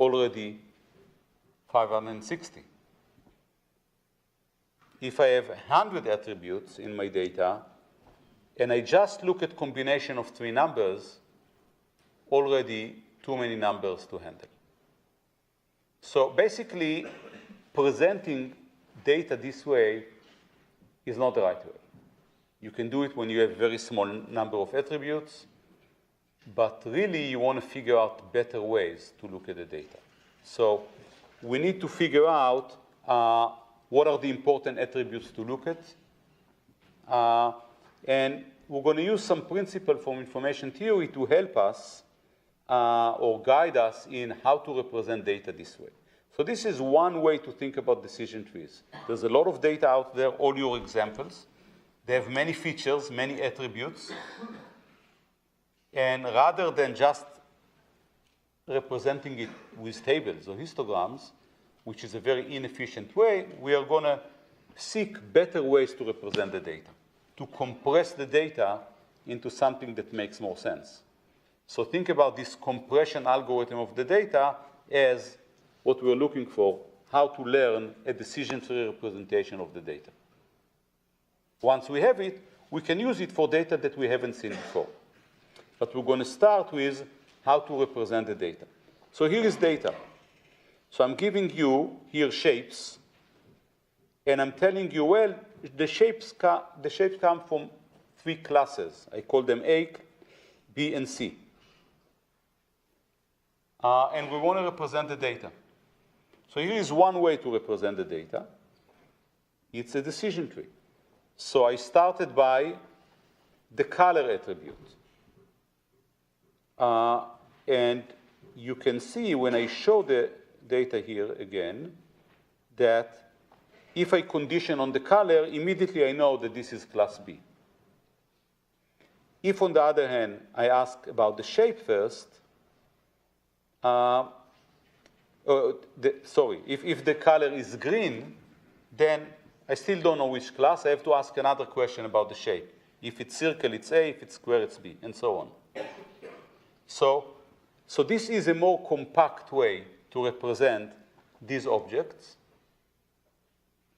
already 560. If I have 100 attributes in my data, and I just look at combination of 3 numbers, already too many numbers to handle. So basically, presenting data this way is not the right way. You can do it when you have very small number of attributes, but really you want to figure out better ways to look at the data. So we need to figure out what are the important attributes to look at. And we're going to use some principle from information theory to help us or guide us in how to represent data this way. So this is one way to think about decision trees. There's a lot of data out there, all your examples. They have many features, many attributes. And rather than just representing it with tables or histograms, which is a very inefficient way, we are going to seek better ways to represent the data, to compress the data into something that makes more sense. So think about this compression algorithm of the data as what we're looking for, how to learn a decision tree representation of the data. Once we have it, we can use it for data that we haven't seen before. But we're going to start with how to represent the data. So here is data. So I'm giving you here shapes, and I'm telling you, well, the shapes come from 3 classes. I call them A, B, and C. And we want to represent the data. So here is one way to represent the data. It's a decision tree. So I started by the color attribute. And you can see when I show the data here again, that if I condition on the color, immediately I know that this is class B. If, on the other hand, I ask about the shape first, if the color is green, then I still don't know which class. I have to ask another question about the shape. If it's circle, it's A. If it's square, it's B, and so on. So this is a more compact way to represent these objects.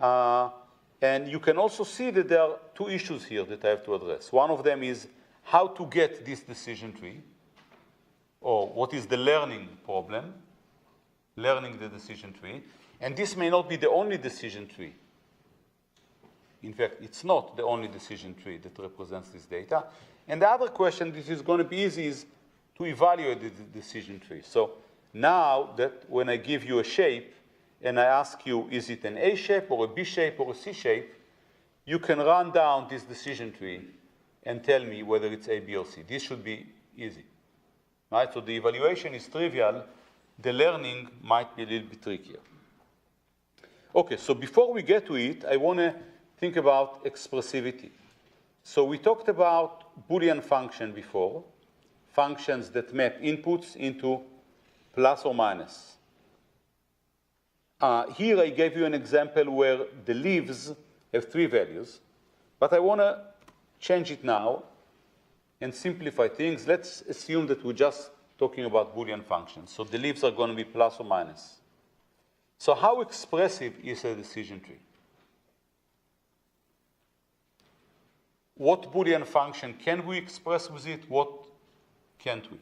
And you can also see that there are 2 issues here that I have to address. One of them is how to get this decision tree, or what is the learning problem, learning the decision tree. And this may not be the only decision tree. In fact, it's not the only decision tree that represents this data. And the other question that is going to be easy is to evaluate the decision tree. So now that when I give you a shape and I ask you, is it an A shape or a B shape or a C shape, you can run down this decision tree and tell me whether it's A, B, or C. This should be easy, right? So the evaluation is trivial. The learning might be a little bit trickier. Okay, so before we get to it, I want to think about expressivity. So we talked about Boolean function before, functions that map inputs into plus or minus. Here I gave you an example where the leaves have 3 values, but I want to change it now and simplify things. Let's assume that we're just talking about Boolean functions. So the leaves are going to be plus or minus. So how expressive is a decision tree? What Boolean function can we express with it? What can't we?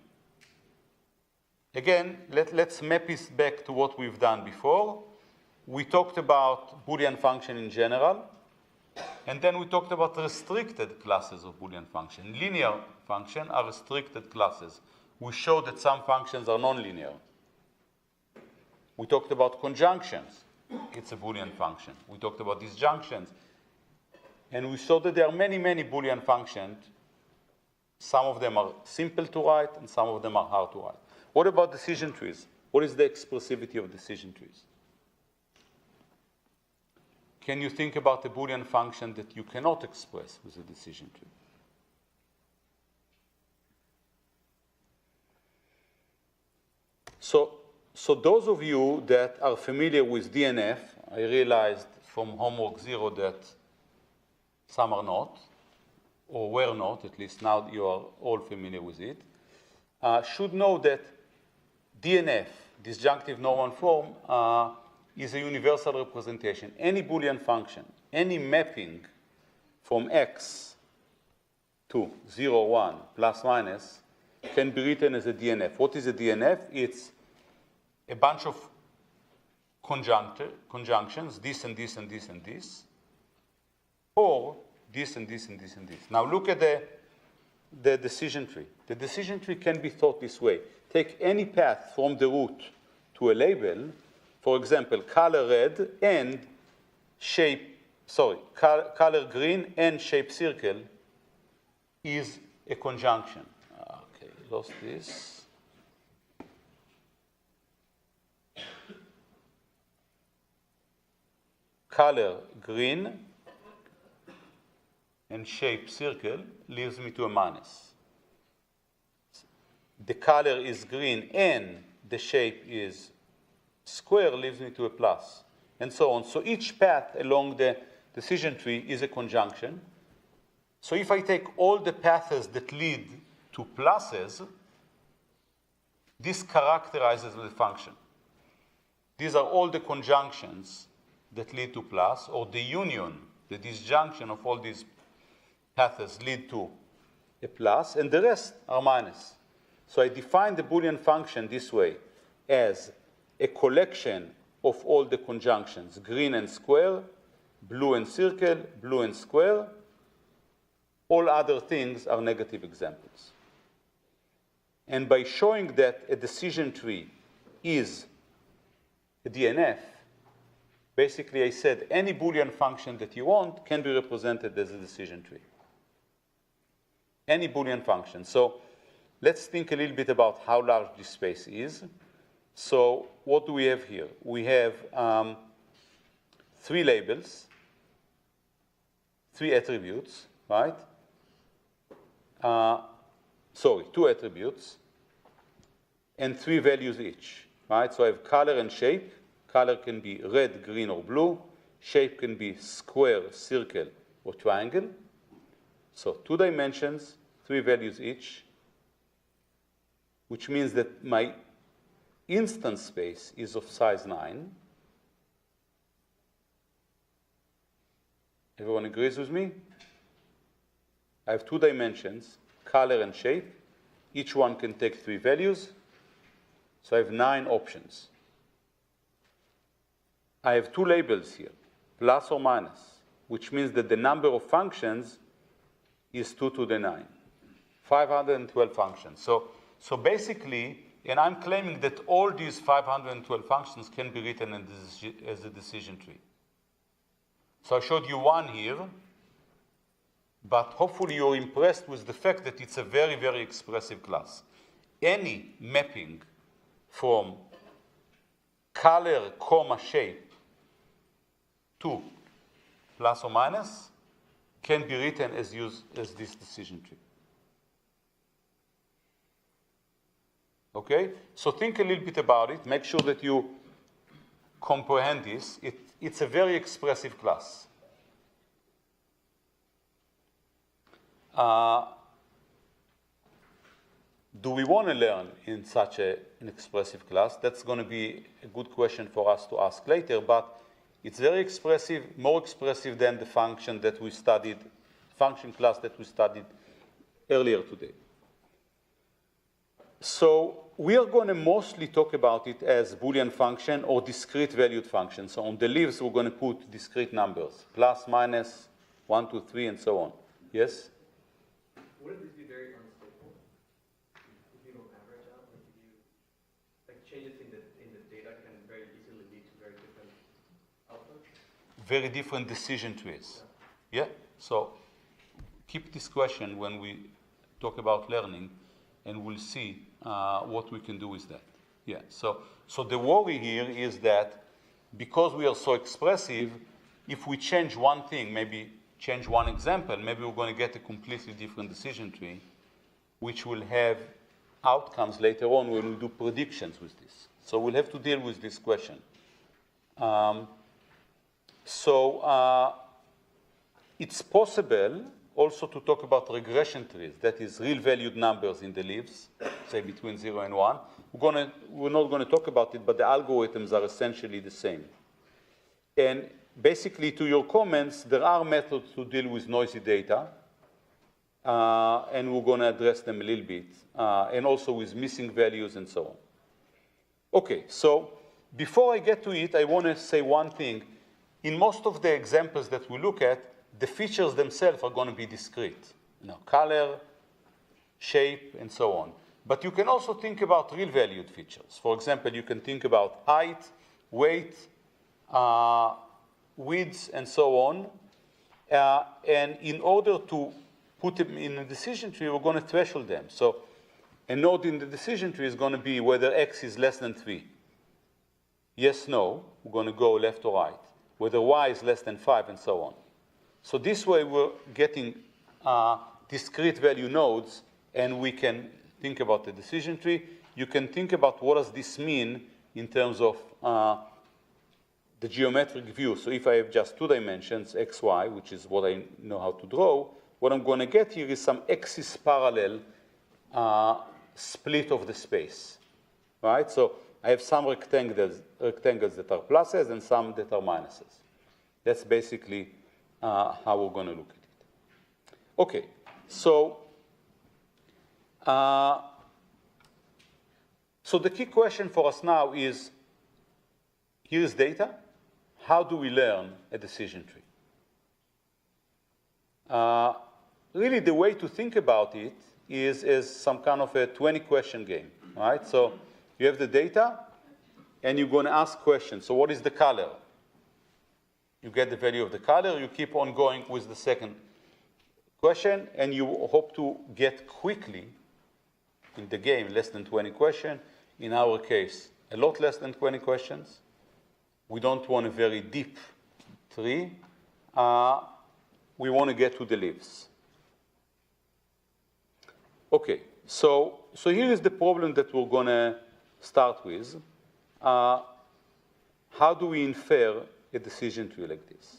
Again, let's map this back to what we've done before. We talked about Boolean function in general, and then we talked about restricted classes of Boolean function. Linear functions are restricted classes. We showed that some functions are nonlinear. We talked about conjunctions. It's a Boolean function. We talked about disjunctions. And we saw that there are many, many Boolean functions. Some of them are simple to write, and some of them are hard to write. What about decision trees? What is the expressivity of decision trees? Can you think about a Boolean function that you cannot express with a decision tree? So those of you that are familiar with DNF, I realized from homework 0 that some are not, or were not, at least now you are all familiar with it, should know that DNF, disjunctive normal form, is a universal representation. Any Boolean function, any mapping from X to 0, 1, plus, minus, can be written as a DNF. What is a DNF? It's a bunch of conjunctions, this and this and this and this, or this and this and this and this. Now look at the decision tree. The decision tree can be thought this way. Take any path from the root to a label, for example, color red and color green and shape circle is a conjunction. Okay, lost this. Color green and shape circle leaves me to a minus. The color is green and the shape is square leaves me to a plus, and so on. So each path along the decision tree is a conjunction. So if I take all the paths that lead to pluses, this characterizes the function. These are all the conjunctions that lead to plus, or the union, the disjunction of all these paths lead to a plus, and the rest are minus. So I define the Boolean function this way, as a collection of all the conjunctions, green and square, blue and circle, blue and square. All other things are negative examples. And by showing that a decision tree is a DNF, basically I said any Boolean function that you want can be represented as a decision tree. Any Boolean function. So let's think a little bit about how large this space is. So what do we have here? We have 3 labels, 3 attributes, right? 2 attributes, and 3 values each, right? So I have color and shape. Color can be red, green, or blue. Shape can be square, circle, or triangle. So 2 dimensions, 3 values each, which means that my instance space is of size 9. Everyone agrees with me? I have 2 dimensions, color and shape. Each one can take 3 values. So I have 9 options. I have 2 labels here, plus or minus, which means that the number of functions is 2 to the 9. 512 functions. So basically, and I'm claiming that all these 512 functions can be written as a decision tree. So I showed you one here, but hopefully you're impressed with the fact that it's a very, very expressive class. Any mapping from color, comma, shape to plus or minus can be written as this decision tree. Okay? So think a little bit about it. Make sure that you comprehend this. It's a very expressive class. Do we want to learn in such an expressive class? That's going to be a good question for us to ask later, but it's very expressive, more expressive than the function that we studied, function class that we studied earlier today. So we are going to mostly talk about it as Boolean function or discrete valued function. So on the leaves, we're going to put discrete numbers, plus, minus, 1, 2, 3, and so on. Yes? Wouldn't this be very unstable if you don't average out? Like if you changes in the data can very easily lead to very different outputs? Very different decision trees. Yeah? So keep this question when we talk about learning, and we'll see what we can do with that. Yeah. So the worry here is that because we are so expressive, if we change one thing, maybe change one example, maybe we're going to get a completely different decision tree, which will have outcomes later on when we do predictions with this. So we'll have to deal with this question. It's possible also to talk about regression trees, that is real valued numbers in the leaves, say between 0 and 1. We're not going to talk about it, but the algorithms are essentially the same. And basically, to your comments, there are methods to deal with noisy data, and we're going to address them a little bit, and also with missing values and so on. Okay, so before I get to it, I want to say one thing. In most of the examples that we look at, the features themselves are going to be discrete. Color, shape, and so on. But you can also think about real valued features. For example, you can think about height, weight, width, and so on. And in order to put them in a decision tree, we're going to threshold them. So a node in the decision tree is going to be whether x is less than 3. Yes, no, we're going to go left or right. Whether y is less than 5, and so on. So this way, we're getting discrete value nodes, and we can think about the decision tree. You can think about what does this mean in terms of the geometric view. So if I have just 2 dimensions, x, y, which is what I know how to draw, what I'm going to get here is some axis parallel split of the space, right? So I have some rectangles that are pluses and some that are minuses. That's basically how we're going to look at it. Okay, so the key question for us now is, here's data. How do we learn a decision tree? Really, the way to think about it is as some kind of a 20-question game, right? So you have the data, and you're going to ask questions. So what is the color? You get the value of the color. You keep on going with the second question, and you hope to get quickly in the game less than 20 questions. In our case, a lot less than 20 questions. We don't want a very deep tree. We want to get to the leaves. Okay, so here is the problem that we're going to start with. How do we infer a decision tree like this?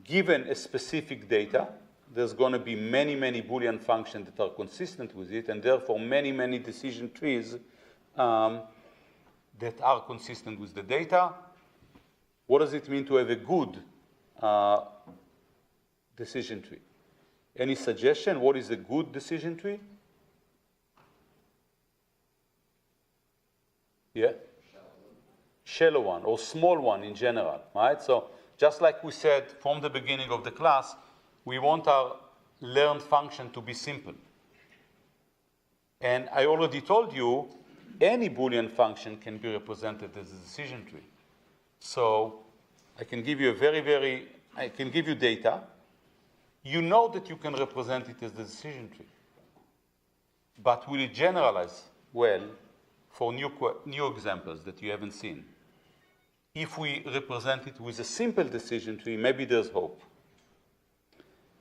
Given a specific data, there's going to be many, many Boolean functions that are consistent with it, and therefore many, many decision trees that are consistent with the data. What does it mean to have a good decision tree? Any suggestion? What is a good decision tree? Yeah? Shallow one, or small one in general, right? So just like we said from the beginning of the class, we want our learned function to be simple. And I already told you, any Boolean function can be represented as a decision tree. So I can give you I can give you data. You know that you can represent it as the decision tree. But will it generalize well for new examples that you haven't seen? If we represent it with a simple decision tree, maybe there's hope.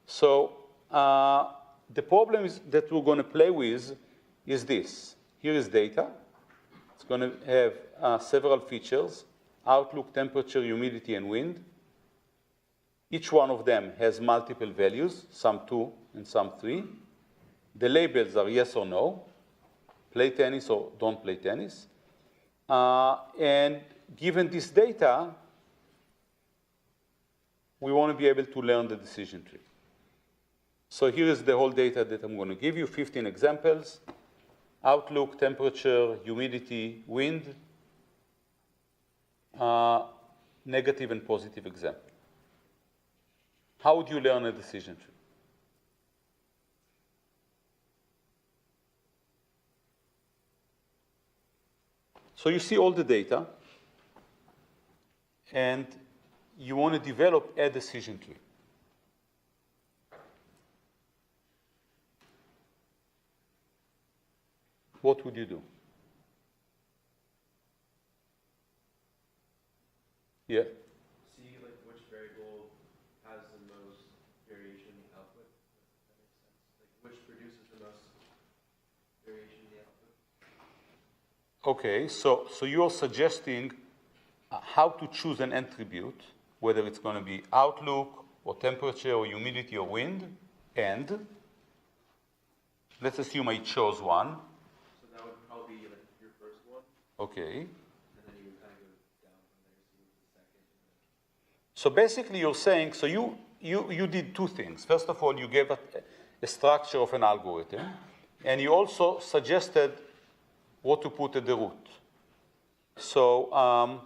So the problem is that we're going to play with is this. Here is data. It's going to have several features: outlook, temperature, humidity, and wind. Each one of them has multiple values, some 2 and some 3. The labels are yes or no, play tennis or don't play tennis. And given this data, we want to be able to learn the decision tree. So here is the whole data that I'm going to give you, 15 examples: outlook, temperature, humidity, wind, negative and positive example. How would you learn a decision tree? So you see all the data, and you want to develop a decision tree. What would you do? Yeah? See like which variable has the most variation in the output. That makes sense. Like which produces the most variation in the output. Okay, so you're suggesting how to choose an attribute, whether it's going to be outlook or temperature or humidity or wind, and let's assume I chose one. So that would probably be like your first one. Okay. And then you would kind of go down from there, see what's the second. So basically you're saying, so you did two things. First of all, you gave a structure of an algorithm, and you also suggested what to put at the root. So,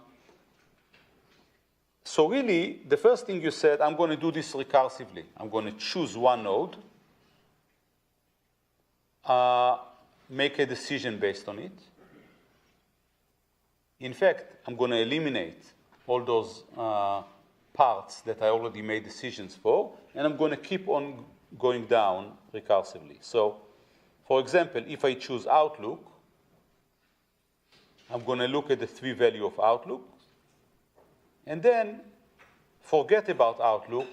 so really, the first thing you said, I'm going to do this recursively. I'm going to choose one node, make a decision based on it. In fact, I'm going to eliminate all those parts that I already made decisions for, and I'm going to keep on going down recursively. So, for example, if I choose outlook, I'm going to look at the 3 value of outlook, and then forget about outlook.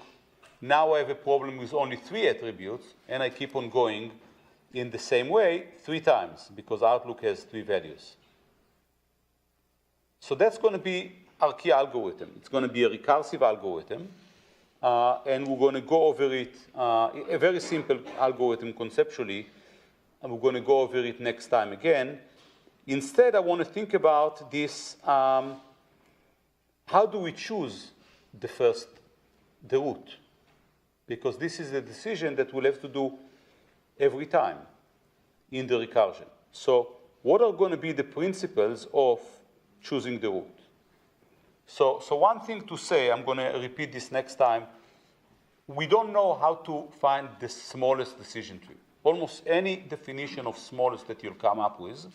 Now I have a problem with only 3 attributes, and I keep on going in the same way 3 times, because outlook has 3 values. So that's going to be our key algorithm. It's going to be a recursive algorithm, and we're going to go over it, a very simple algorithm conceptually, and we're going to go over it next time again. Instead, I want to think about this, how do we choose the root? Because this is a decision that we'll have to do every time in the recursion. So what are going to be the principles of choosing the root? So one thing to say, I'm going to repeat this next time, we don't know how to find the smallest decision tree. Almost any definition of smallest that you'll come up with,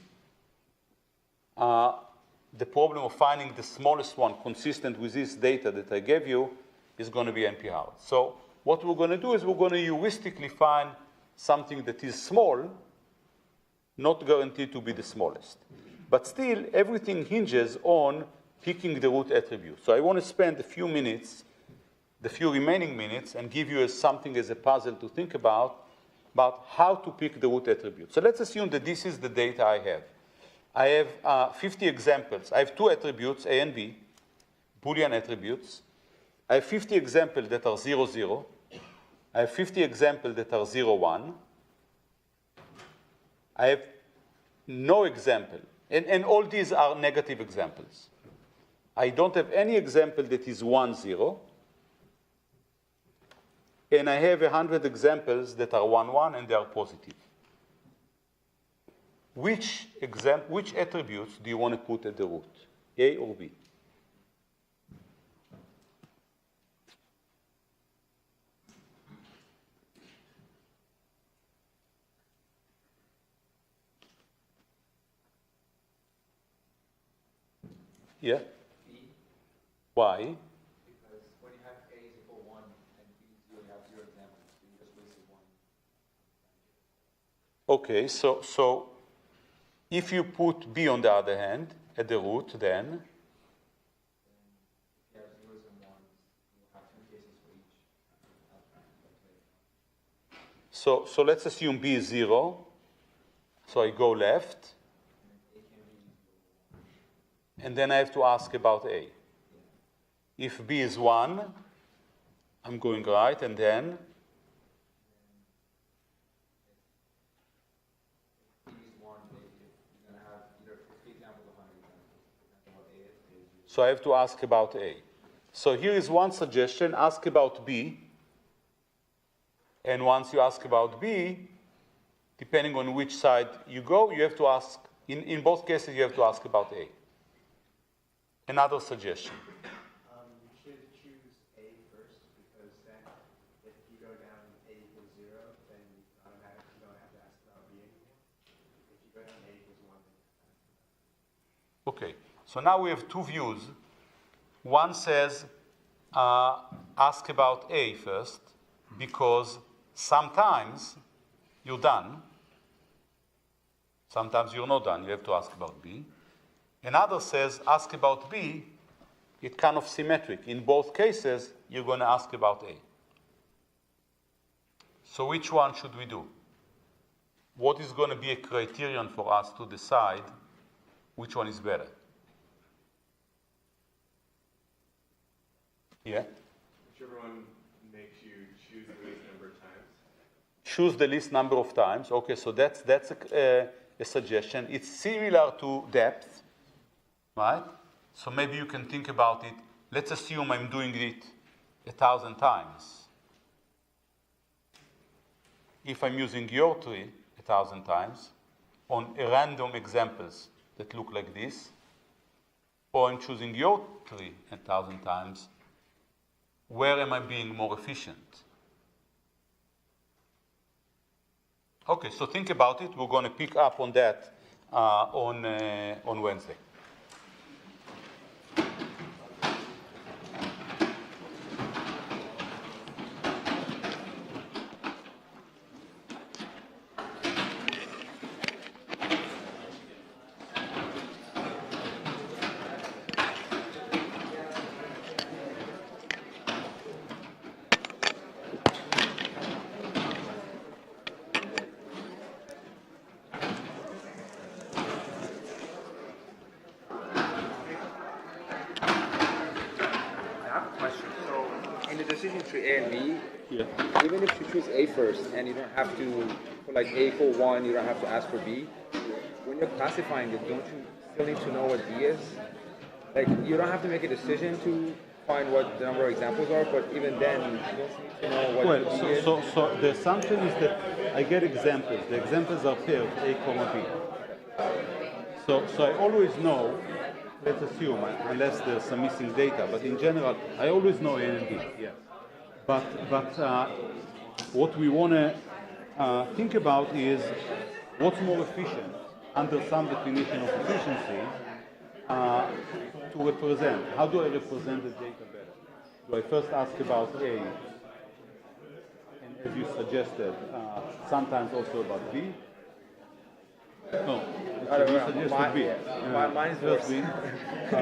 the problem of finding the smallest one consistent with this data that I gave you is going to be NP-hard. So what we're going to do is we're going to heuristically find something that is small, not guaranteed to be the smallest. But still, everything hinges on picking the root attribute. So I want to spend a few minutes, the few remaining minutes, and give you something as a puzzle to think about how to pick the root attribute. So let's assume that this is the data I have. I have 50 examples. I have 2 attributes, A and B, Boolean attributes. I have 50 examples that are 0, 0. I have 50 examples that are 0, 1. I have no example. And all these are negative examples. I don't have any example that is 1, 0. And I have 100 examples that are 1, 1, and they are positive. Which attributes do you want to put at the root, A or B? Yeah? B, Why? because when you have A is equal 1 and B is 0, you have 0 examples. So you just wasted 1. Okay, so if you put B on the other hand at the root, then If you have 0s and 1s, you'll have 2 cases for each. so let's assume B is 0. So I go left, and then I have to ask about A. If B is 1, I'm going right, and then B is 1, you're going to have either 50 examples or 100 examples. Depending on what A is. so I have to ask about A. So here is one suggestion, ask about B. And once you ask about B, depending on which side you go, you have to ask, in both cases, you have to ask about A. Another suggestion. You should choose A first, because then if you go down A equals 0, then automatically you don't have to ask about B anymore. If you go down A equals 1, then Okay, so now we have two views. One says, ask about A first, because sometimes you're done. Sometimes you're not done. You have to ask about B. Another says, ask about B. It's kind of symmetric. In both cases, you're going to ask about A. So which one should we do? What is going to be a criterion for us to decide which one is better? Yeah? Whichever one makes you choose the least number of times. Choose the least number of times. Okay, so that's a suggestion. It's similar to depth, right? So maybe you can think about it. Let's assume I'm doing it 1,000 times. If I'm using your tree 1,000 times on random examples that look like this, or I'm choosing your tree 1,000 times, where am I being more efficient? Okay, so think about it. We're going to pick up on that on Wednesday. In the decision tree A and B, Yeah. even if you choose A first and you don't have to, for like A equal 1, you don't have to ask for B, when you're classifying it, don't you still need to know what B is? Like, you don't have to make a decision to find what the number of examples are, but even then, you don't need to know what Well, B is. so the assumption is that I get examples. The examples are pairs, A, comma, B. So I always know, let's assume, unless there's some missing data, but in general, I always know A and B. Yeah. But what we want to think about is what's more efficient under some definition of efficiency to represent. How do I represent the data better? Do I first ask about A, and as you suggested, sometimes also about B? No, you suggested B. Mine is First worse. B. So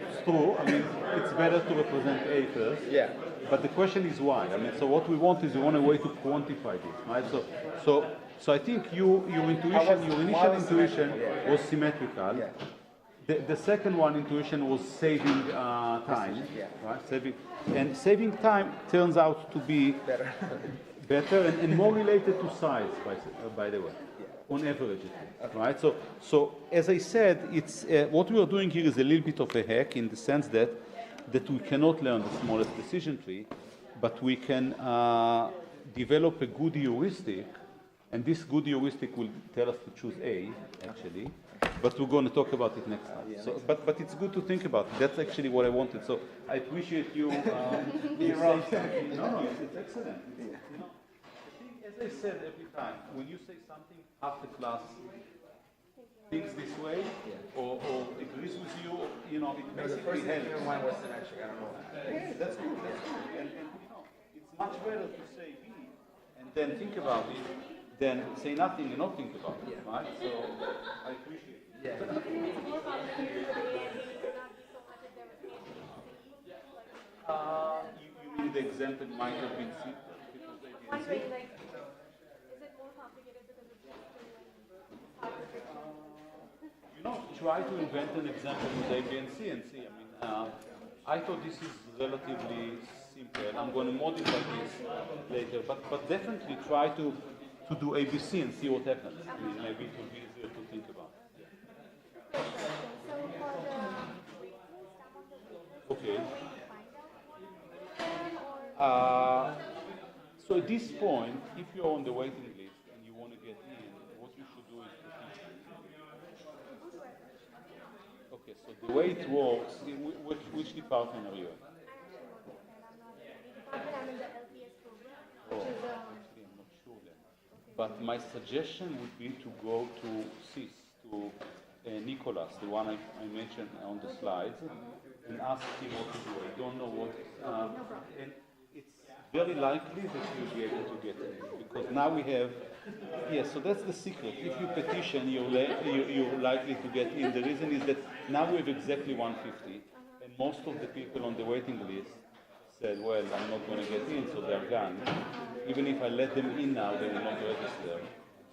it's true. I mean, it's better to represent A first. Yeah. But the question is why. I mean, so what we want is we want a way to quantify this, right? So I think your initial intuition was symmetrical. Yeah. The second one, intuition, was saving time, right? Saving time turns out to be better and more related to size, by the way, on average, right? So as I said, it's what we are doing here is a little bit of a hack in the sense that we cannot learn the smallest decision tree, but we can develop a good heuristic, and this good heuristic will tell us to choose A, actually. But we're going to talk about it next time. So, but it's good to think about it. That's actually what I wanted. So I appreciate you saying something. No, it's excellent. You know, I think, as I said every time, when you say something, half the class thinks this way or agrees with you, you know, it No, the basically first thing helps. one was symmetric. I don't know. Yeah, that's good, that's good. And you know, it's much better to say B and then think about it than say nothing and not think about it, right? So I appreciate it. Yeah. It's more complicated with A and B would not be so much if there was A, B, and C. You mean the example might have been simpler because they didn't Wondering, see? like, is it more complicated because it's just two and it's hard to predict? You know, try to invent an example with A, B, and C and see. I mean, I thought this is relatively simple. I'm going to modify this later, but definitely try to do A, B, C and see what happens. I mean, maybe it will be easier to think about. So for the weakness, some of the weakness, Okay. is there a way to find out what are there, or So at this point, if you're on the waiting list and you want to get in, what you should do is petition. Okay, so the way it works, which department are you in? I actually work with and I'm not in the department, I'm in the LPS program, Oh, which is actually, I'm not sure then. But my suggestion would be to go to CIS, to Nicholas, the one I mentioned on the slides, and ask him what to do. I don't know what. And it's very likely that you'll be able to get in because now we have. Yes, so that's the secret. If you petition, you're likely to get in. The reason is that now we have exactly 150, and most of the people on the waiting list said, well, I'm not going to get in, so they're gone. Even if I let them in now, they will not register.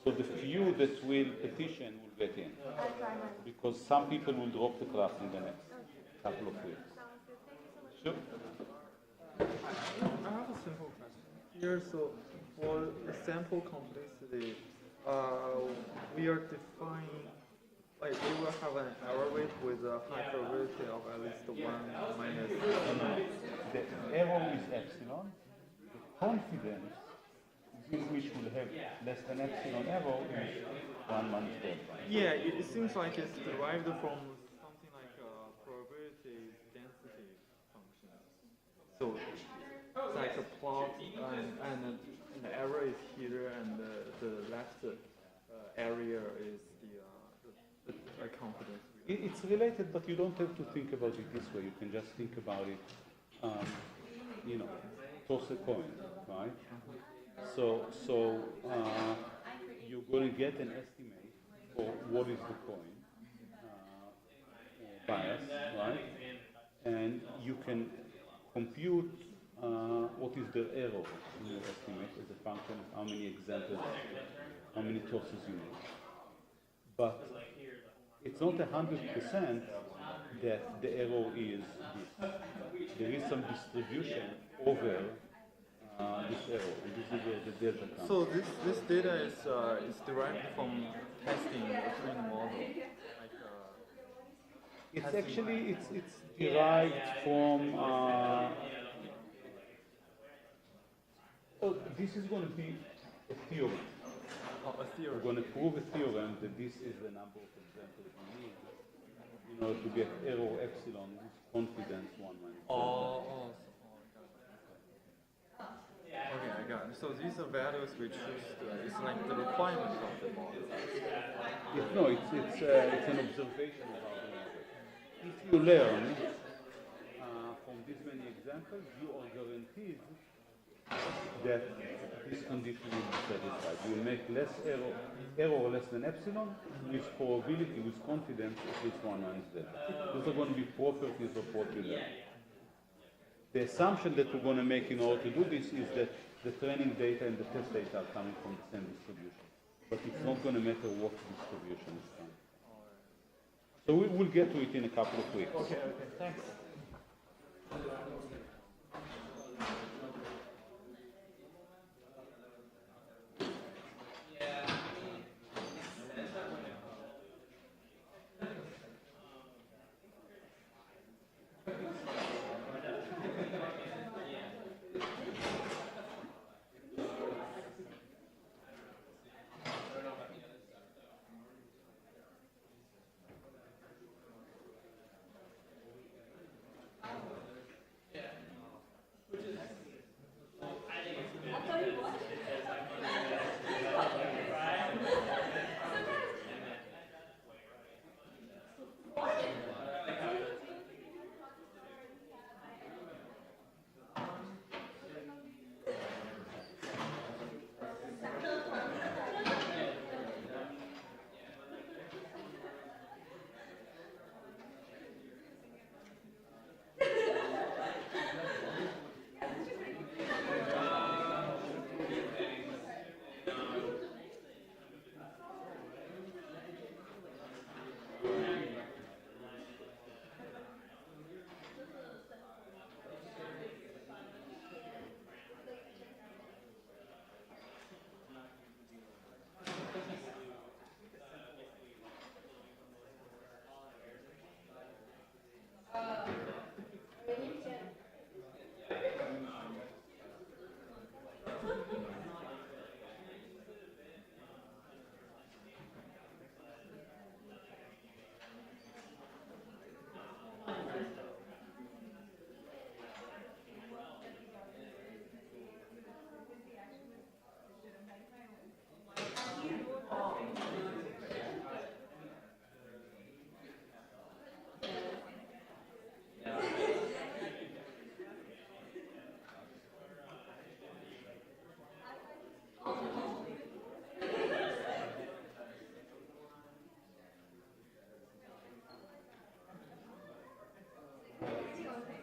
So the few that will petition will get in. I'll try mine. Because some people will drop the class in the next couple of weeks. Sounds good. Thank you so much. Sure. I have a simple question here. So for the sample complexity, we are defining, like we will have an error rate with a high probability of at least 1 minus. The error is epsilon. The confidence in which will have less than epsilon error is 1 minus delta. Yeah, it seems like it's derived from something like a probability density function. So it's like a plot, and the error is here, and the left area is the confidence. It's related, but you don't have to think about it this way. You can just think about it, you know, toss a coin, right? So you're going to get an estimate for what is the coin bias, right? And you can compute what is the error in your estimate as a function of how many examples, how many tosses you make. But it's not 100% that the error is this. There is some distribution over this error, and this is where the delta comes. So this data is derived from testing the training model. Like, It's actually it's derived from. This is going to be a theorem. a theory. We're going to prove a theorem that this is the number of examples we need in order to get error epsilon with confidence 1 minus. Okay, I got it. So these are values we choose. It's like the requirement of the model. It's an observation about the model. If you learn from this many examples, you are guaranteed that this condition will be satisfied. You will make less error less than epsilon, with probability, with confidence, at least 1 minus delta. Those are going to be properties of what you learn. The assumption that we're going to make in order to do this is that the training data and the test data are coming from the same distribution. But it's not going to matter what distribution is coming. So we'll get to it in a couple of weeks. Okay, thanks.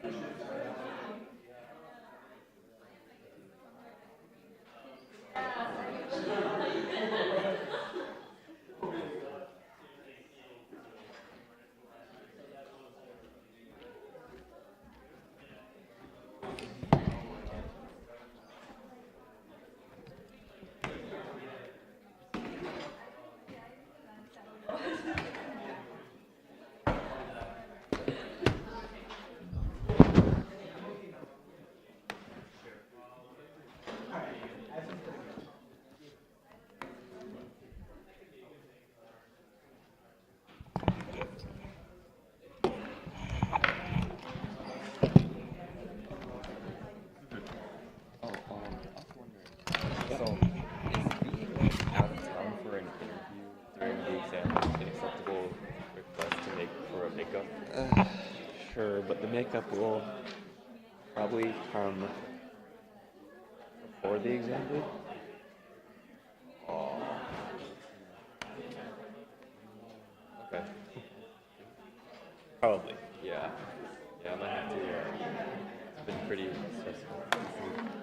I was wondering. So, is being out of town for an interview during the exam an acceptable request to make for a makeup? Sure, but the makeup will probably come before the exam did. Oh. Okay. Probably. Yeah. Yeah, I might have to. It's been pretty stressful.